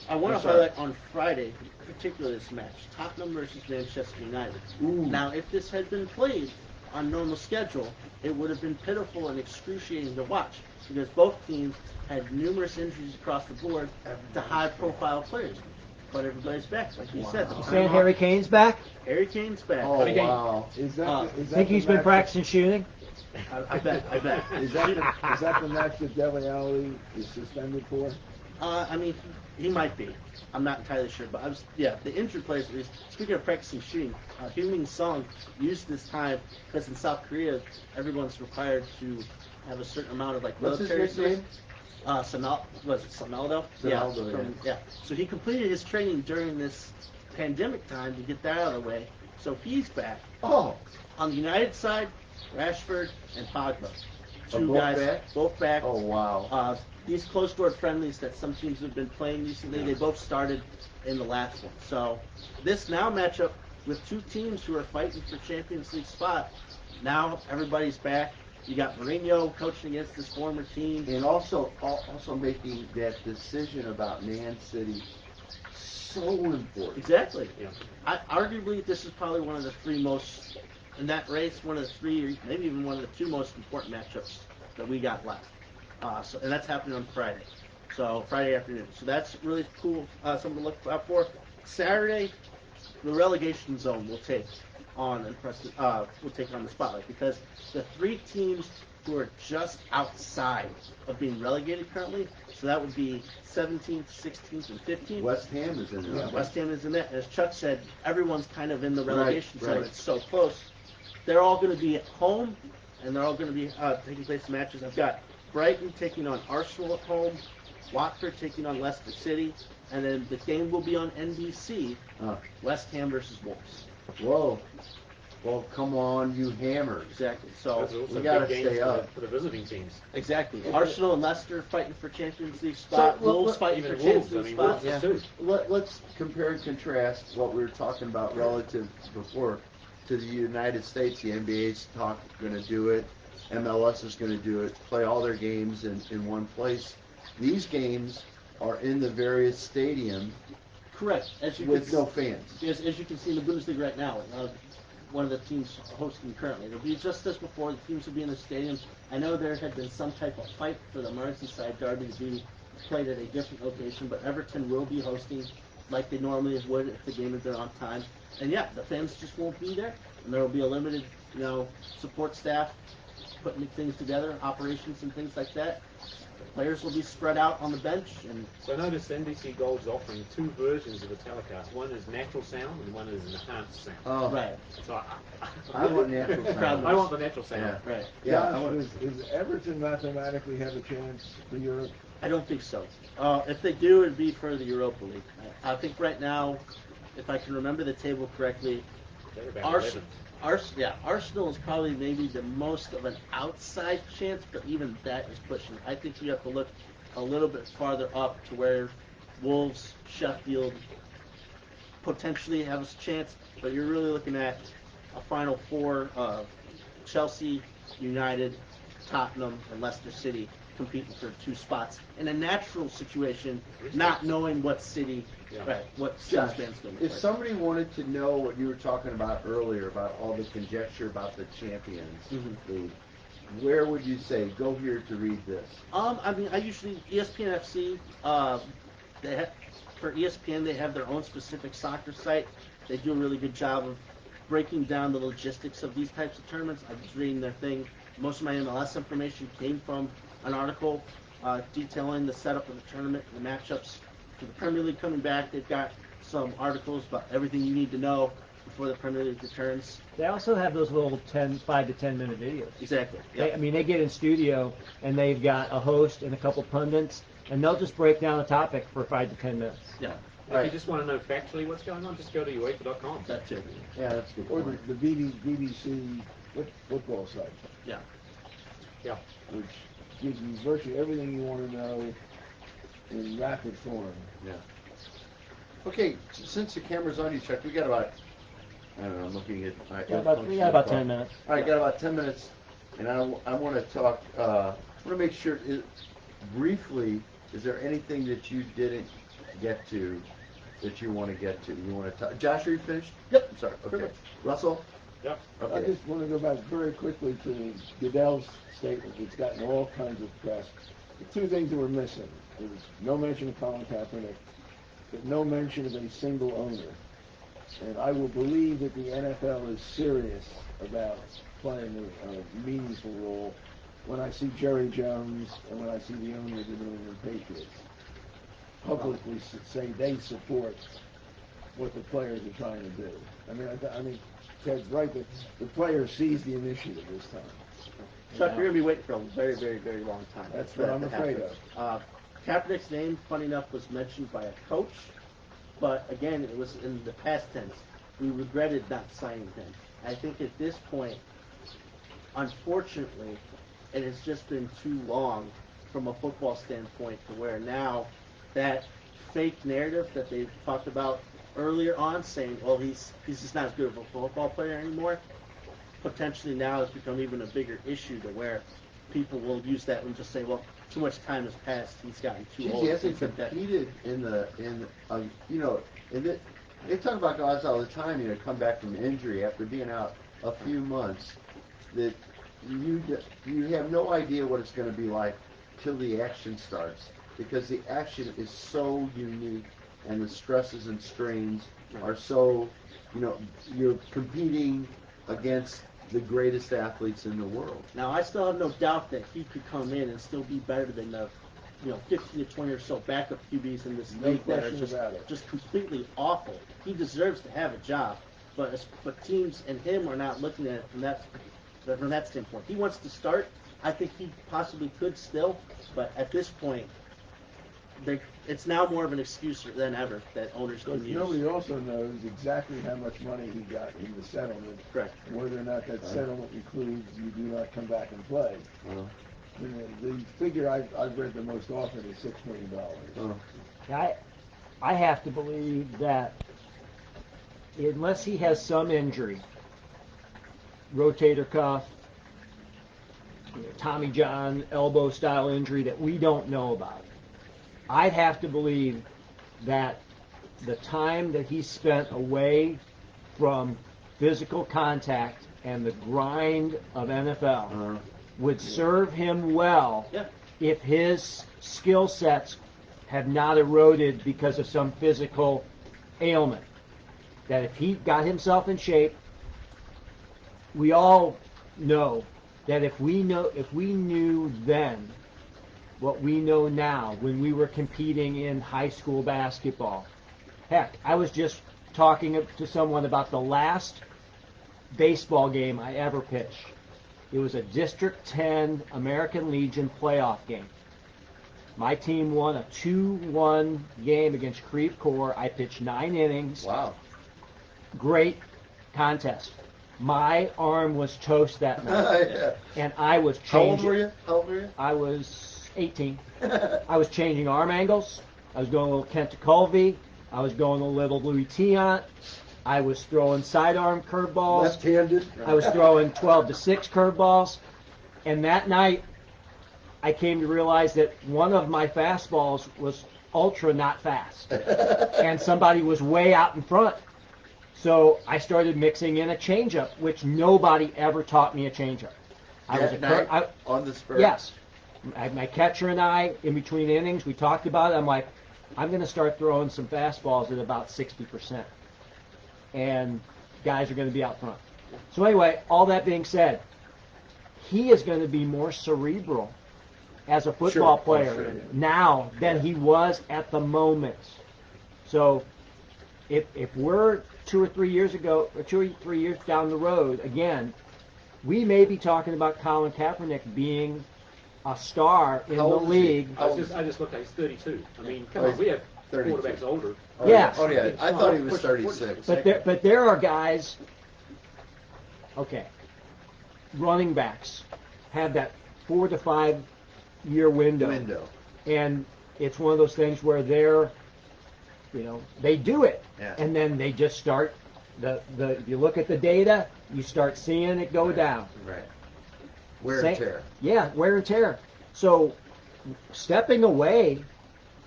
I want I'm to sorry. highlight on Friday, particularly this match, Tottenham versus Manchester United. Ooh. Now, if this had been played on normal schedule, it would have been pitiful and excruciating to watch because both teams had numerous injuries across the board to high-profile players. But everybody's back, like you said. The You time saying off- Harry Kane's back? Harry Kane's back. Oh again. wow. Is that, Uh, is that Think the he's been match practicing shooting? I bet. Is that the match that Dele Alli is suspended for? I mean, he might be. I'm not entirely sure, but the injured players. Speaking of practicing shooting, Heung-min Song used this time because in South Korea, everyone's required to have a certain amount of What's his military nickname? Was it Sonaldo? Sonaldo, Yeah. So he completed his training during this pandemic time to get that out of the way. So he's back. Oh. On the United side, Rashford and Pogba. Two both guys, back? both back. Oh wow. These closed-door friendlies that some teams have been playing recently, they both started in the last one. So this now matchup with two teams who are fighting for Champions League spot, now everybody's back. You got Mourinho coaching against his former team. And also making that decision about Man City so important. Exactly. Yeah. Arguably, this is probably one of the three most in that race one of the three, or maybe even one of the two most important matchups that we got left. And that's happening on Friday. So Friday afternoon. So that's really cool, something to look out for. Saturday, the relegation zone will take on the spotlight, because the three teams who are just outside of being relegated currently, so that would be 17th, 16th, and 15th. West Ham is in there. Yeah. West Ham is in that. As Chuck said, everyone's kind of in the relegation Right, zone. right. It's so close. They're all going to be at home, and they're all going to be taking place in matches. I've got Brighton taking on Arsenal at home, Watford taking on Leicester City, and then the game will be on NBC, West Ham versus Wolves. Whoa. Well, come on, you hammers. Exactly. Those So are also we gotta big games stay up. for the visiting teams. exactly. Arsenal and Leicester fighting for Champions League spot. So, look, Wolves fighting Even for Wolves, Champions I League mean, spot. Wolves too. Let's compare and contrast what we were talking about relative before to the United States. The NBA's going to do it. MLS is going to do it. Play all their games in one place. These games are in the various stadiums Correct. As you with can no fans. as you can see in the Bundesliga right now, one of the teams hosting currently. It'll be just as before. The teams will be in the stadium. I know there had been some type of fight for the Merseyside derby to be played at a different location, but Everton will be hosting like they normally would if the game had been on time. And yeah, the fans just won't be there, and there will be a limited, support staff putting things together, operations and things like that. Players will be spread out on the bench, and So I noticed NBC Gold's offering two versions of the telecast. One is natural sound and one is enhanced sound. Oh, right, So I want natural sound. I want the natural sound. Yeah. right. Yeah, I Josh, want- does Everton mathematically have a chance for Europe? I don't think so. If they do, it'd be for the Europa League. I think right now, if I can remember the table correctly, They're about Arsenal, 11. Arsenal is probably maybe the most of an outside chance, but even that is pushing. I think you have to look a little bit farther up to where Wolves, Sheffield potentially have a chance, but you're really looking at a Final Four of Chelsea, United, Tottenham, and Leicester City competing for two spots in a natural situation, not knowing what city, what Josh, city's going to if play. somebody wanted to know what you were talking about earlier about all the conjecture about the Champions Mhm. League, where would you say go here to read this? I mean, I usually ESPN FC. For ESPN, they have their own specific soccer site. They do a really good job of breaking down the logistics of these types of tournaments. I was reading their thing. Most of my MLS information came from an article detailing the setup of the tournament, the matchups. For the Premier League coming back, they've got some articles about everything you need to know before the Premier League returns. They also have those little 5 to 10 minute videos. Exactly. They get in studio and they've got a host and a couple pundits, and they'll just break down a topic for 5 to 10 minutes. Yeah. If you just want to know factually what's going on, just go to UEFA.com. That too. Yeah, that's a good Or point. the BBC football site, Yeah. Yeah. which gives you virtually everything you want to know in rapid form. Yeah. Okay, since the camera's on you, Chuck, we got about, I don't know, I'm looking at my We got about 10 minutes. All right, got about 10 minutes, and I want to talk, I want to make sure, briefly, is there anything that you didn't get to that you want to get to? You want to talk? Josh, are you finished? Yep. I'm sorry. Okay. Perfect. Russell? Yep. I Okay. just want to go back very quickly to Goodell's statement. It's gotten all kinds of press. The two things that were missing was no mention of Colin Kaepernick, but no mention of a single owner. And I will believe that the NFL is serious about playing a meaningful role when I see Jerry Jones and when I see the owner of the New England Patriots publicly say they support what the players are trying to do. I mean, Ted's right that the player sees the initiative this time. Chuck, you're going to be waiting for a very, very, very long time. That's for what that I'm to afraid happen. of. Kaepernick's name, funny enough, was mentioned by a coach, but again, it was in the past tense. We regretted not signing him. I think at this point, unfortunately, it has just been too long from a football standpoint to where now that fake narrative that they've talked about earlier on, saying, well, he's just not as good of a football player anymore, potentially now has become even a bigger issue to where people will use that and just say, well, too much time has passed, he's gotten too Geez, old. he hasn't things like that. competed they talk about guys all the time, come back from injury after being out a few months that you have no idea what it's going to be like till the action starts, because the action is so unique and the stresses and strains are so, you're competing against the greatest athletes in the world. Now, I still have no doubt that he could come in and still be better than the 15 to 20 or so backup QBs in this No league that are question about it. just completely awful. He deserves to have a job, but teams and him are not looking at it from that standpoint. He wants to start. I think he possibly could still, but at this point, it's now more of an excuse than ever that owners can Because use. nobody also knows exactly how much money he got in the settlement. Correct. Whether or not that settlement includes you do not come back and play. The figure I've read the most often is $6 million. I have to believe that unless he has some injury, rotator cuff, Tommy John elbow style injury that we don't know about, I'd have to believe that the time that he spent away from physical contact and the grind of NFL would serve him well if his skill sets have not eroded because of some physical ailment. That if he got himself in shape, we all know that if we knew then what we know now when we were competing in high school basketball. Heck, I was just talking to someone about the last baseball game I ever pitched. It was a District 10 American Legion playoff game. My team won a 2-1 game against Chuck Korr. I pitched 9 innings. Wow. Great contest. My arm was toast that night. Yeah. And I was changing. How old were you? I was 18. I was changing arm angles. I was going a little Kent Colvey. I was going a little Louis Tiant. I was throwing sidearm curveballs. Left-handed. I was throwing 12-6 curveballs. And that night, I came to realize that one of my fastballs was ultra not fast. And somebody was way out in front. So I started mixing in a changeup, which nobody ever taught me a changeup. On the spur? Yes. My catcher and I, in between innings, we talked about it. I'm like, I'm going to start throwing some fastballs at about 60%. And guys are going to be out front. So anyway, all that being said, he is going to be more cerebral as a football player now than he was at the moment. So if we're 2 or 3 years down the road, again, we may be talking about Colin Kaepernick being a star in the league. I just looked at, he's 32. I mean, come on, we have 32. quarterbacks older. Yes. Oh yeah, I thought he was 36. But there are guys, okay, running backs have that 4 to 5 year window. And it's one of those things where they do it. Yeah. And then they just start, if you look at the data, you start seeing it go down. Right. Wear and tear. Yeah, wear and tear. So stepping away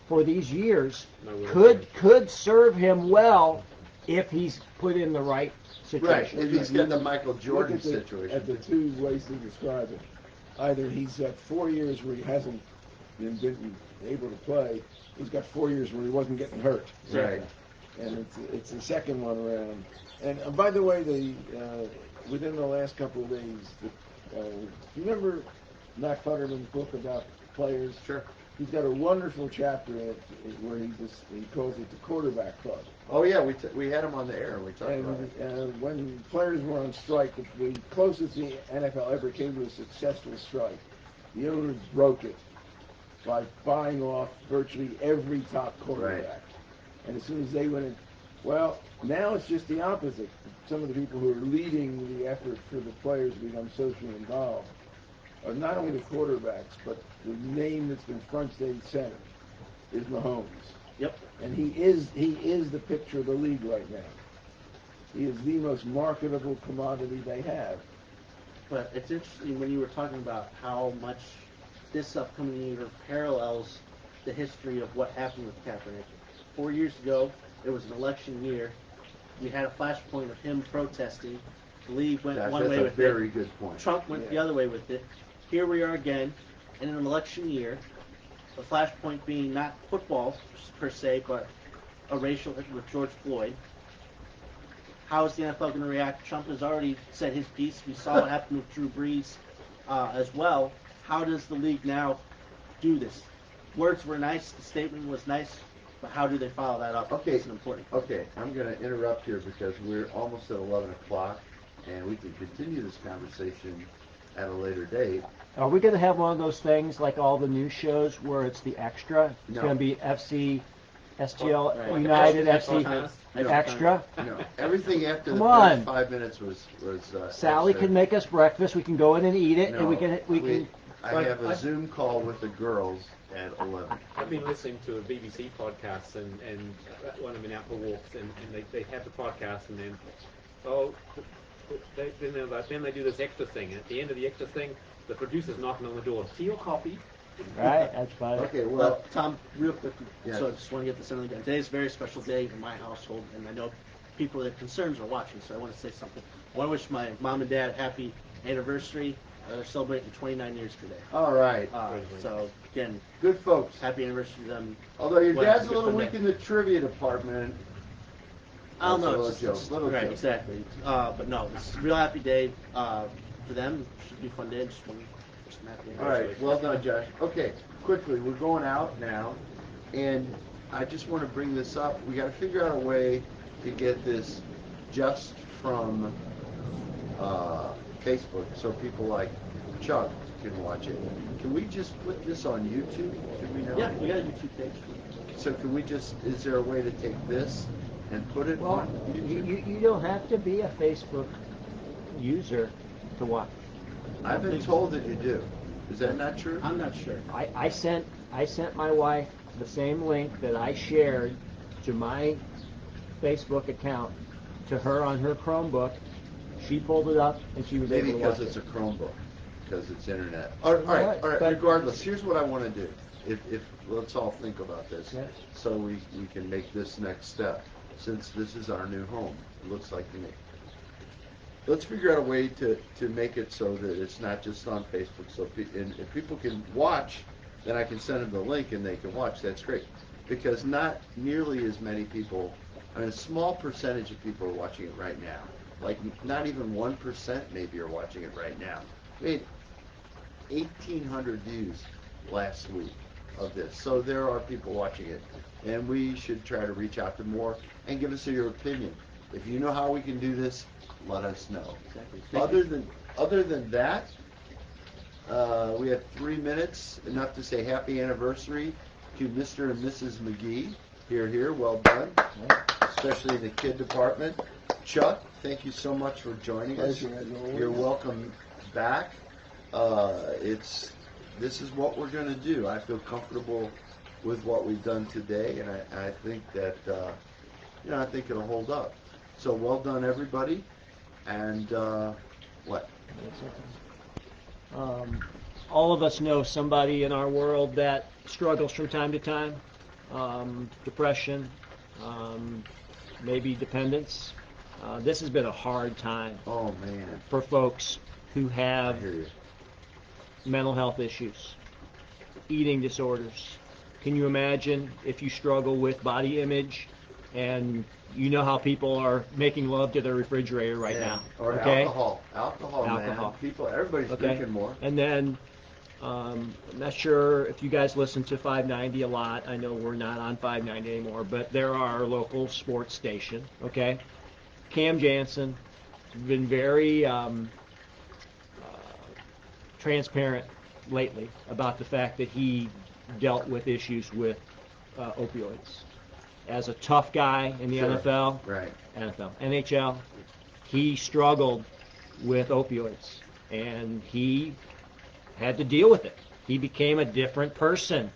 for these years could serve him well if he's put in the right situation. Right, if he's got the Michael Jordan Look situation. at the two ways to describe it. Either he's got 4 years where he hasn't been able to play. He's got 4 years where he wasn't getting hurt. Right. And it's the second one around. And by the way, within the last couple of days, you remember Matt Futterman's book about players? Sure. He's got a wonderful chapter in it where he calls it the quarterback club. Oh yeah, we had him on the air. We talked about it. And when players were on strike, the closest the NFL ever came to a successful strike, the owners broke it by buying off virtually every top quarterback. Right. And as soon as they went in, well, now it's just the opposite. Some of the people who are leading the effort for the players to become socially involved are not only the quarterbacks, but the name that's been front stage center is Mahomes. Yep. And he is the picture of the league right now. He is the most marketable commodity they have. But it's interesting when you were talking about how much this upcoming year parallels the history of what happened with Kaepernick. 4 years ago, it was an election year. We had a flashpoint of him protesting, The league went That's one way a with very it. good point. Trump went the Yeah. other way with it. Here we are again in an election year. The flashpoint being not football per se, but a racial with George Floyd. How is the NFL going to react? Trump has already said his piece. We saw what happened with Drew Brees as well. How does the league now do this? Words were nice. The statement was nice. But how do they follow that up? Okay. It's an important point. Okay, I'm going to interrupt here because we're almost at 11 o'clock, and we can continue this conversation at a later date. Are we going to have one of those things like all the news shows where it's the extra? It's No. going to be FC, STL, Right. United, Extra FC, time. extra. No, everything after Come the on. first 5 minutes was Sally extra. can make us breakfast. We can go in and eat it, and we No, can. I have a Zoom call with the girls at 11. I've been listening to a BBC podcast, and when I've been out for walks, and they have the podcast, and then then they do this extra thing, and at the end of the extra thing, the producer's knocking on the door. Tea or coffee? Right, that's fine. Okay, Well, well, Tom, real quick, Yes. so I just want to get this in again. Today's a very special day in my household, and I know people that have concerns are watching, so I want to say something. I want to wish my mom and dad happy anniversary. They're celebrating 29 years today. all right. So, again, Good folks. happy anniversary to them. Although your Well, dad's it's a a little good weak day. in the trivia department. I don't That's a know. little It's joke, just, little right, joke. exactly. But no, it's a real happy day for them. Should be a fun day. Just want to wish them happy All anniversary. right, well done, Josh. Okay, quickly, we're going out now, and I just want to bring this up. We got to figure out a way to get this just from Facebook, so people like Chuck can watch it. Can we just put this on YouTube? Can we know? Yeah, we got a YouTube page. So can we just? Is there a way to take this and put it Well, on YouTube? you don't have to be a Facebook user to watch. I've been told that you do. Is that not true? I'm not sure. I sent my wife the same link that I shared to my Facebook account to her on her Chromebook. She pulled it up and she was Maybe able to watch because it. it's a Chromebook, because it's internet. All right. But- Regardless, here's what I want to do. If let's all think about this, Yeah. so we can make this next step. Since this is our new home, it looks like to me. Let's figure out a way to make it so that it's not just on Facebook. So and if people can watch, then I can send them the link and they can watch. That's great, because not nearly as many people. I mean, a small percentage of people are watching it right now. Like not even 1% maybe are watching it right now. We had 1,800 views last week of this, so there are people watching it, and we should try to reach out to more and give us your opinion. If you know how we can do this, let us know. Exactly. Other than that, we have 3 minutes, enough to say happy anniversary to Mr. and Mrs. McGee. Here, well done, especially in the kid department. Chuck, thank you so much for joining us. Pleasure, as always. You're welcome back. This is what we're going to do. I feel comfortable with what we've done today, and I think that I think it'll hold up. So well done, everybody. And what? All of us know somebody in our world that struggles from time to time. Depression, maybe dependence. This has been a hard time Oh man, for folks who I have hear you. mental health issues, eating disorders. Can you imagine if you struggle with body image and you know how people are making love to their refrigerator right Yeah. now? Or okay? alcohol, man. Alcohol. Everybody's Okay. drinking more. And then, I'm not sure if you guys listen to 590 a lot. I know we're not on 590 anymore, but there are our local sports station, okay? Cam Jansen has been very transparent lately about the fact that he dealt with issues with opioids. As a tough guy in the Sure. NFL, Right. NHL, he struggled with opioids, and he had to deal with it. He became a different person,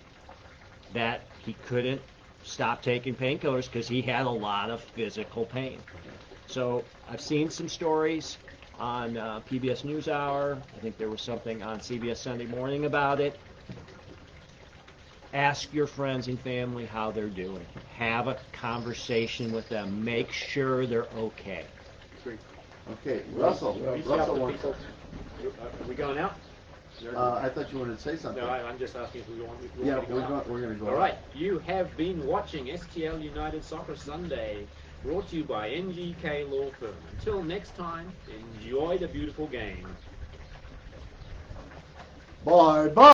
that he couldn't stop taking painkillers because he had a lot of physical pain. So I've seen some stories on PBS NewsHour. I think there was something on CBS Sunday Morning about it. Ask your friends and family how they're doing. Have a conversation with them. Make sure they're okay. Great. Okay, Russell. Reach out Russell to wants. people. Are we going out? I thought you wanted to say something. No, I'm just asking if we want me Yeah, to go out. we're going to go All out. right, you have been watching STL United Soccer Sunday, brought to you by NGK Law Firm. Until next time, enjoy the beautiful game. Bye bye.